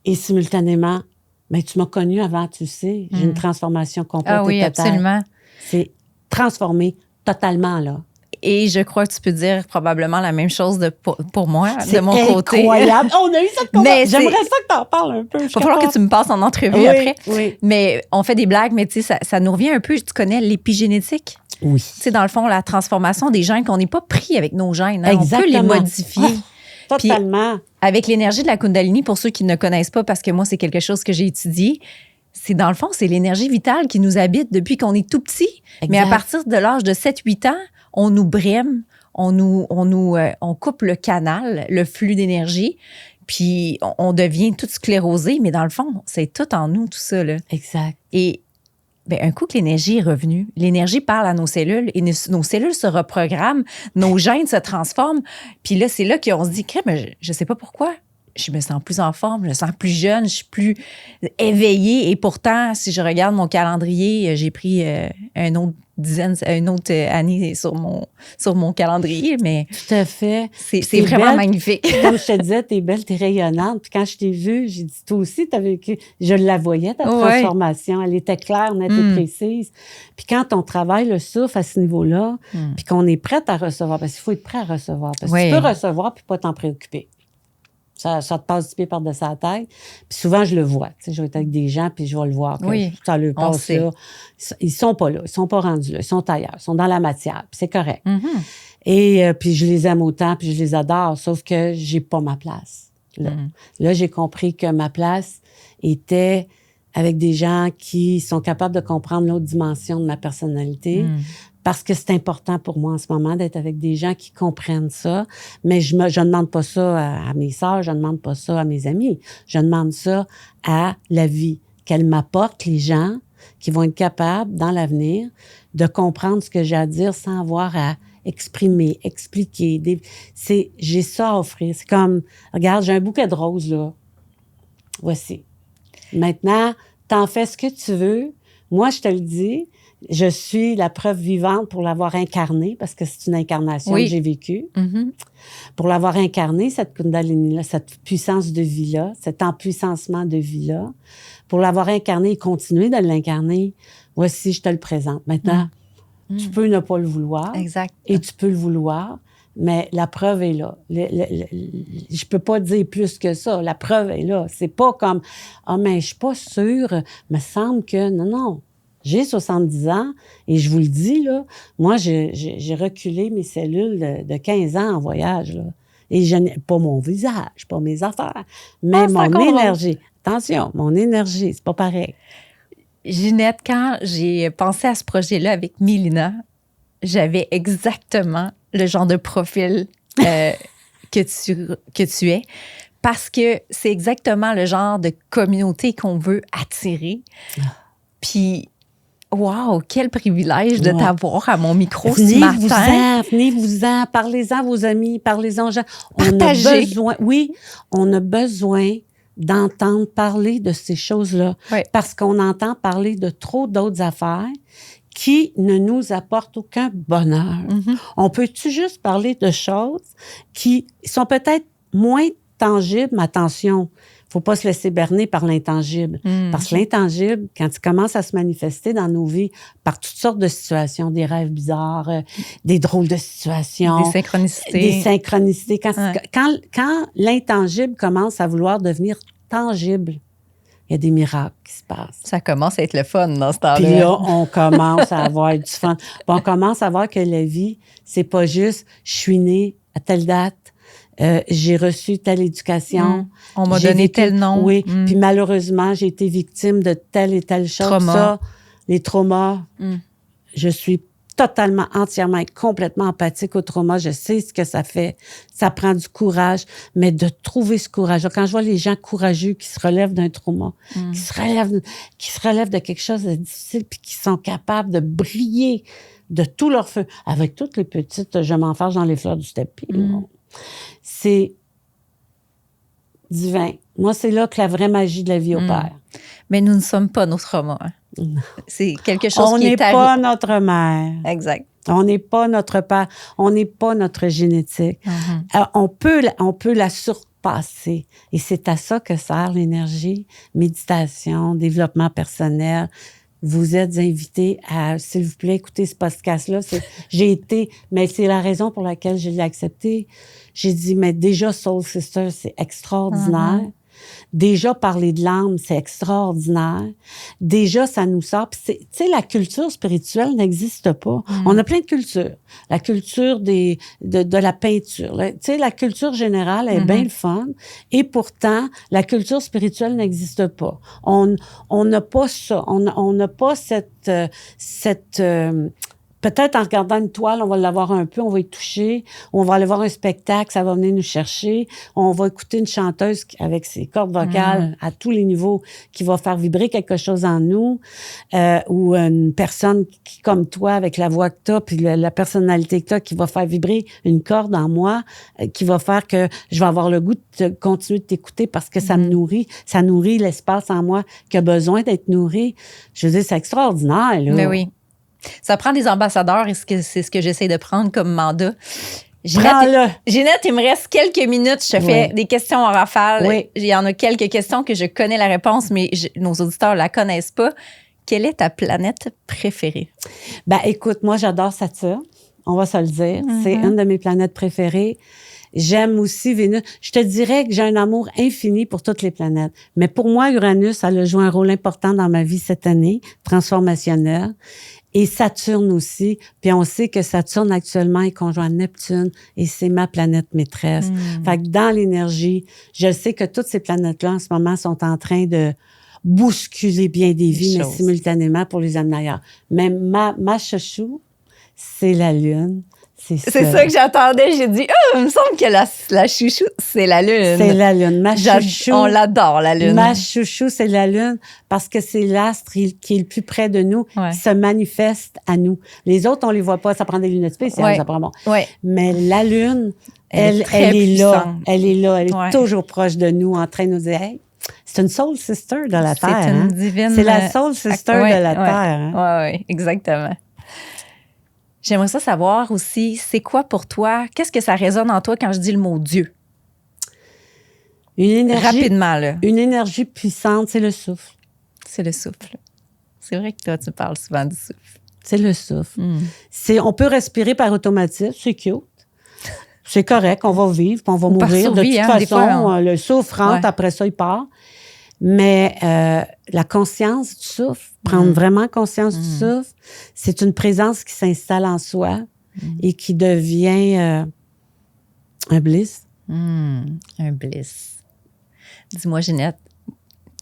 Et simultanément, mais tu m'as connue avant, tu sais, j'ai une transformation complète et totale. Absolument. C'est transformé totalement, là. Et je crois que tu peux dire probablement la même chose pour moi, de mon côté. C'est incroyable. On a eu cette conversation. J'aimerais ça que tu en parles un peu. Il va falloir que tu me passes en entrevue après. Oui. Mais on fait des blagues, mais tu sais, ça nous revient un peu. Tu connais l'épigénétique? Oui. Tu sais, dans le fond, la transformation des gènes, qu'on n'est pas pris avec nos gènes. Hein? On peut les modifier. Totalement. Puis, avec l'énergie de la Kundalini, pour ceux qui ne connaissent pas, parce que moi, c'est quelque chose que j'ai étudié, c'est dans le fond, c'est l'énergie vitale qui nous habite depuis qu'on est tout petit. Exact. Mais à partir de l'âge de 7-8 ans, on nous brème, on coupe le canal, le flux d'énergie, puis on devient tout sclérosé. Mais dans le fond, c'est tout en nous, tout ça, là. Exact. Et un coup que l'énergie est revenue, l'énergie parle à nos cellules et nos cellules se reprogramment, nos gènes se transforment. Puis là, c'est là qu'on se dit, je sais pas pourquoi, je me sens plus en forme, je me sens plus jeune, je suis plus éveillée. Et pourtant, si je regarde mon calendrier, j'ai pris une autre année sur mon calendrier, mais tout à fait. C'est vraiment belle, magnifique. Comme je te disais, t'es belle, t'es rayonnante. Puis quand je t'ai vue, j'ai dit, toi aussi, t'as vécu. Je la voyais, ta transformation. Elle était claire, nette et précise. Puis quand on travaille le souffle à ce niveau-là, puis qu'on est prête à recevoir, parce qu'il faut être prêt à recevoir. Parce que tu peux recevoir puis pas t'en préoccuper. Ça te passe du pied par-dessus la tête. Puis souvent, je le vois. Tu sais, je vais être avec des gens, puis je vais le voir. Ça leur passe là. Ils sont pas là. Ils sont pas rendus là. Ils sont ailleurs. Ils sont dans la matière. Puis c'est correct. Et puis je les aime autant, puis je les adore. Sauf que j'ai pas ma place. Là, j'ai compris que ma place était avec des gens qui sont capables de comprendre l'autre dimension de ma personnalité. Parce que c'est important pour moi en ce moment d'être avec des gens qui comprennent ça. Mais je ne demande pas ça à mes sœurs, je ne demande pas ça à mes amis. Je demande ça à la vie, qu'elle m'apporte les gens qui vont être capables, dans l'avenir, de comprendre ce que j'ai à dire sans avoir à exprimer, expliquer. J'ai ça à offrir. C'est comme, regarde, j'ai un bouquet de roses, là. Voici. Maintenant, t'en fais ce que tu veux. Moi, je te le dis, je suis la preuve vivante pour l'avoir incarné, parce que c'est une incarnation que j'ai vécue. Mm-hmm. Pour l'avoir incarné, cette Kundalini-là, cette puissance de vie-là, cet empuissancement de vie-là, pour l'avoir incarné et continuer de l'incarner, voici, je te le présente. Maintenant, tu peux ne pas le vouloir. Exact. Et tu peux le vouloir, mais la preuve est là. Je peux pas dire plus que ça. La preuve est là. C'est pas comme, mais je suis pas sûre, me semble que, non. J'ai 70 ans et je vous le dis, là, moi, j'ai reculé mes cellules de 15 ans en voyage, là. Et je n'ai pas mon visage, pas mes affaires, mais mon énergie. Attention, mon énergie, c'est pas pareil. Ginette, quand j'ai pensé à ce projet-là avec Mélina, j'avais exactement le genre de profil que tu es, parce que c'est exactement le genre de communauté qu'on veut attirer. Puis, wow, quel privilège de t'avoir à mon micro ce matin. Venez-vous-en, parlez-en à vos amis, parlez-en aux gens. Partagez. On a besoin d'entendre parler de ces choses-là, parce qu'on entend parler de trop d'autres affaires qui ne nous apportent aucun bonheur. Mm-hmm. On peut-tu juste parler de choses qui sont peut-être moins tangibles, mais attention, faut pas se laisser berner par l'intangible. Parce que l'intangible, quand il commence à se manifester dans nos vies par toutes sortes de situations, des rêves bizarres, des drôles de situations. Des synchronicités. Quand l'intangible commence à vouloir devenir tangible, il y a des miracles qui se passent. Ça commence à être le fun dans ce temps-là. Puis là, on commence à avoir du fun. Puis on commence à voir que la vie, c'est pas juste « je suis née à telle date ». J'ai reçu telle éducation. On m'a donné tel nom. Oui. Puis malheureusement, j'ai été victime de telle et telle chose. Ça, les traumas, je suis totalement, entièrement et complètement empathique au trauma. Je sais ce que ça fait. Ça prend du courage, mais de trouver ce courage. Quand je vois les gens courageux qui se relèvent d'un trauma, qui se relèvent de quelque chose de difficile, puis qui sont capables de briller de tout leur feu, avec toutes les petites « je m'enfarge dans les fleurs du tapis ». C'est divin. Moi, c'est là que la vraie magie de la vie opère. Mais nous ne sommes pas nos traumas. C'est quelque chose qui est arrivé. On n'est pas notre mère. Exact. On n'est pas notre père. On n'est pas notre génétique. On peut la surpasser. Et c'est à ça que sert l'énergie, méditation, développement personnel. Vous êtes invités à, s'il vous plaît, écouter ce podcast-là. Mais c'est la raison pour laquelle je l'ai accepté. J'ai dit, mais déjà, Soul Sister, c'est extraordinaire. Déjà, parler de l'âme, c'est extraordinaire. Déjà, ça nous sort. Tu sais, la culture spirituelle n'existe pas. On a plein de cultures. La culture de la peinture. Tu sais, la culture générale est bien le fun. Et pourtant, la culture spirituelle n'existe pas. On n'a pas ça. On n'a pas cette peut-être en regardant une toile, on va l'avoir un peu, on va y toucher. On va aller voir un spectacle, ça va venir nous chercher. On va écouter une chanteuse avec ses cordes vocales à tous les niveaux qui va faire vibrer quelque chose en nous. Ou une personne qui, comme toi, avec la voix que tu as, puis la personnalité que tu as, qui va faire vibrer une corde en moi, qui va faire que je vais avoir le goût de continuer de t'écouter parce que ça me nourrit. Ça nourrit l'espace en moi qui a besoin d'être nourri. Je veux dire, c'est extraordinaire, là. Mais oui. Ça prend des ambassadeurs et c'est ce que j'essaie de prendre comme mandat. Ginette, il me reste quelques minutes. Je te fais des questions en rafale. Oui. Il y en a quelques questions que je connais la réponse, mais nos auditeurs ne la connaissent pas. Quelle est ta planète préférée? Ben, écoute, moi, j'adore Saturne. On va se le dire. C'est une de mes planètes préférées. J'aime aussi Vénus. Je te dirais que j'ai un amour infini pour toutes les planètes. Mais pour moi, Uranus, elle a joué un rôle important dans ma vie cette année, transformationnel. Et Saturne aussi. Puis on sait que Saturne actuellement est conjoint à Neptune et c'est ma planète maîtresse. Fait que dans l'énergie, je sais que toutes ces planètes-là en ce moment sont en train de bousculer bien des vies, mais simultanément pour les amener ailleurs. Mais ma chouchou, c'est la Lune. C'est ça que j'attendais. J'ai dit, il me semble que la chouchou, c'est la lune. C'est la lune. Ma chouchou. On l'adore, la lune. Ma chouchou, c'est la lune parce que c'est l'astre qui est le plus près de nous, qui se manifeste à nous. Les autres, on les voit pas. Ça prend des lunettes spéciales, ça prend bon. Ouais. Mais la lune, elle est là. Elle est là. Elle est toujours proche de nous, en train de nous dire, hey, c'est une soul sister de la Terre. C'est une divine. C'est la soul sister de la Terre. Oui, exactement. J'aimerais ça savoir aussi, c'est quoi pour toi, qu'est-ce que ça résonne en toi quand je dis le mot Dieu? Une énergie. Rapidement, là. Une énergie puissante, c'est le souffle. C'est le souffle. C'est vrai que toi, tu parles souvent du souffle. C'est le souffle. On peut respirer par automatisme, c'est cute. C'est correct, on va vivre, puis on va mourir. De toute façon, fois, le souffle rentre, après ça, il part. Mais la conscience du souffle, prendre vraiment conscience du souffle, c'est une présence qui s'installe en soi et qui devient un bliss. Un bliss. Dis-moi, Ginette,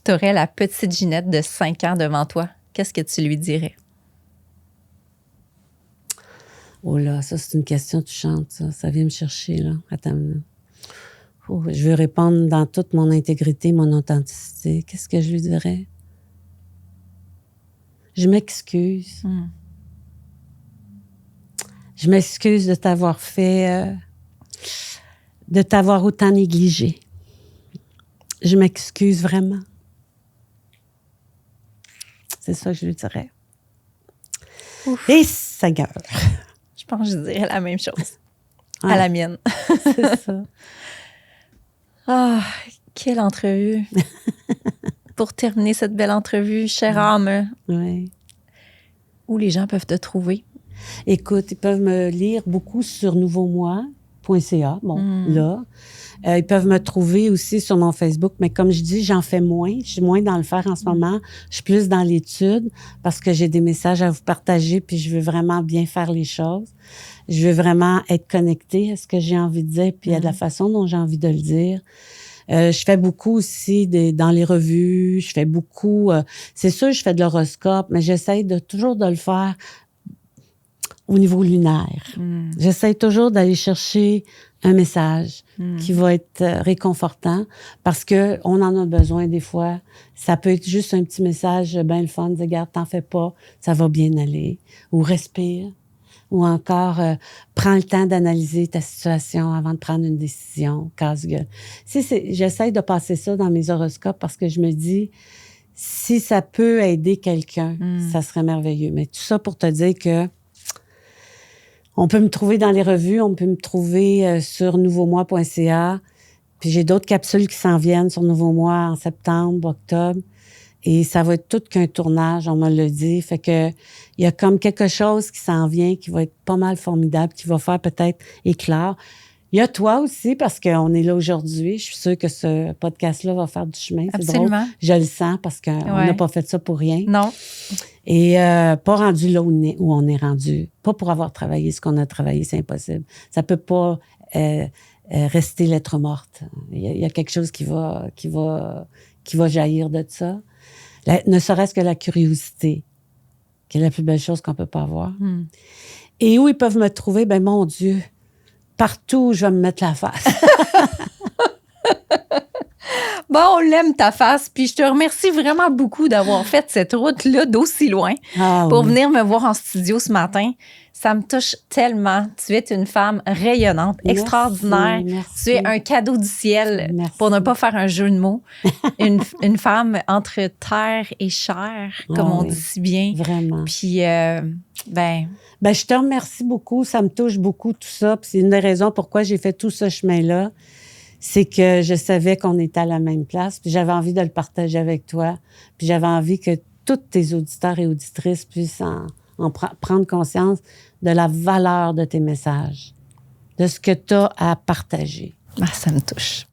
tu aurais la petite Ginette de 5 ans devant toi. Qu'est-ce que tu lui dirais? Oh là, ça, c'est une question touchante, ça. Ça vient me chercher, là. Attends. Je veux répondre dans toute mon intégrité, mon authenticité. Qu'est-ce que je lui dirais? Je m'excuse. Je m'excuse de t'avoir fait... de t'avoir autant négligé. Je m'excuse vraiment. C'est ça que je lui dirais. Ouf. Et Seigneur! Je pense que je dirais la même chose à la mienne. C'est ça. Ah, quelle entrevue. Pour terminer cette belle entrevue, chère âme, où les gens peuvent te trouver? Écoute, ils peuvent me lire beaucoup sur nouveaumoi.ca. Bon, là. Ils peuvent me trouver aussi sur mon Facebook, mais comme je dis, j'en fais moins. Je suis moins dans le faire en ce moment. Je suis plus dans l'étude parce que j'ai des messages à vous partager puis je veux vraiment bien faire les choses. Je veux vraiment être connectée à ce que j'ai envie de dire puis à la façon dont j'ai envie de le dire. Je fais beaucoup aussi dans les revues. Je fais beaucoup... c'est sûr, je fais de l'horoscope, mais j'essaie toujours de le faire au niveau lunaire. J'essaie toujours d'aller chercher un message qui va être réconfortant parce que on en a besoin des fois. Ça peut être juste un petit message bien le fun, dire, regarde, t'en fais pas, ça va bien aller. Ou respire. Ou encore, prends le temps d'analyser ta situation avant de prendre une décision, casse-gueule. J'essaie de passer ça dans mes horoscopes parce que je me dis, si ça peut aider quelqu'un, ça serait merveilleux. Mais tout ça pour te dire que on peut me trouver dans les revues, on peut me trouver sur nouveaumoi.ca. Puis j'ai d'autres capsules qui s'en viennent sur Nouveau Moi en septembre, octobre. Et ça va être tout qu'un tournage, on me le dit. Fait que il y a comme quelque chose qui s'en vient, qui va être pas mal formidable, qui va faire peut-être éclore. Il y a toi aussi, parce qu'on est là aujourd'hui. Je suis sûre que ce podcast-là va faire du chemin. C'est drôle. Je le sens parce qu'on n'a pas fait ça pour rien. Non. Et pas rendu là où on est rendu. Pas pour avoir travaillé ce qu'on a travaillé, c'est impossible. Ça peut pas rester lettre morte. Il y a quelque chose qui va jaillir de ça. Ne serait-ce que la curiosité, qui est la plus belle chose qu'on peut pas avoir. Et où ils peuvent me trouver? Ben mon Dieu, partout où je vais me mettre la face. Bon, on l'aime ta face, puis je te remercie vraiment beaucoup d'avoir fait cette route-là d'aussi loin pour venir me voir en studio ce matin. Ça me touche tellement. Tu es une femme rayonnante, extraordinaire. Merci. Tu es un cadeau du ciel, pour ne pas faire un jeu de mots. une femme entre terre et chair, comme on dit si bien. Vraiment. Puis, je te remercie beaucoup. Ça me touche beaucoup, tout ça. Puis c'est une des raisons pourquoi j'ai fait tout ce chemin-là. C'est que je savais qu'on était à la même place, puis j'avais envie de le partager avec toi, puis j'avais envie que tous tes auditeurs et auditrices puissent en prendre conscience de la valeur de tes messages, de ce que tu as à partager. Ça me touche.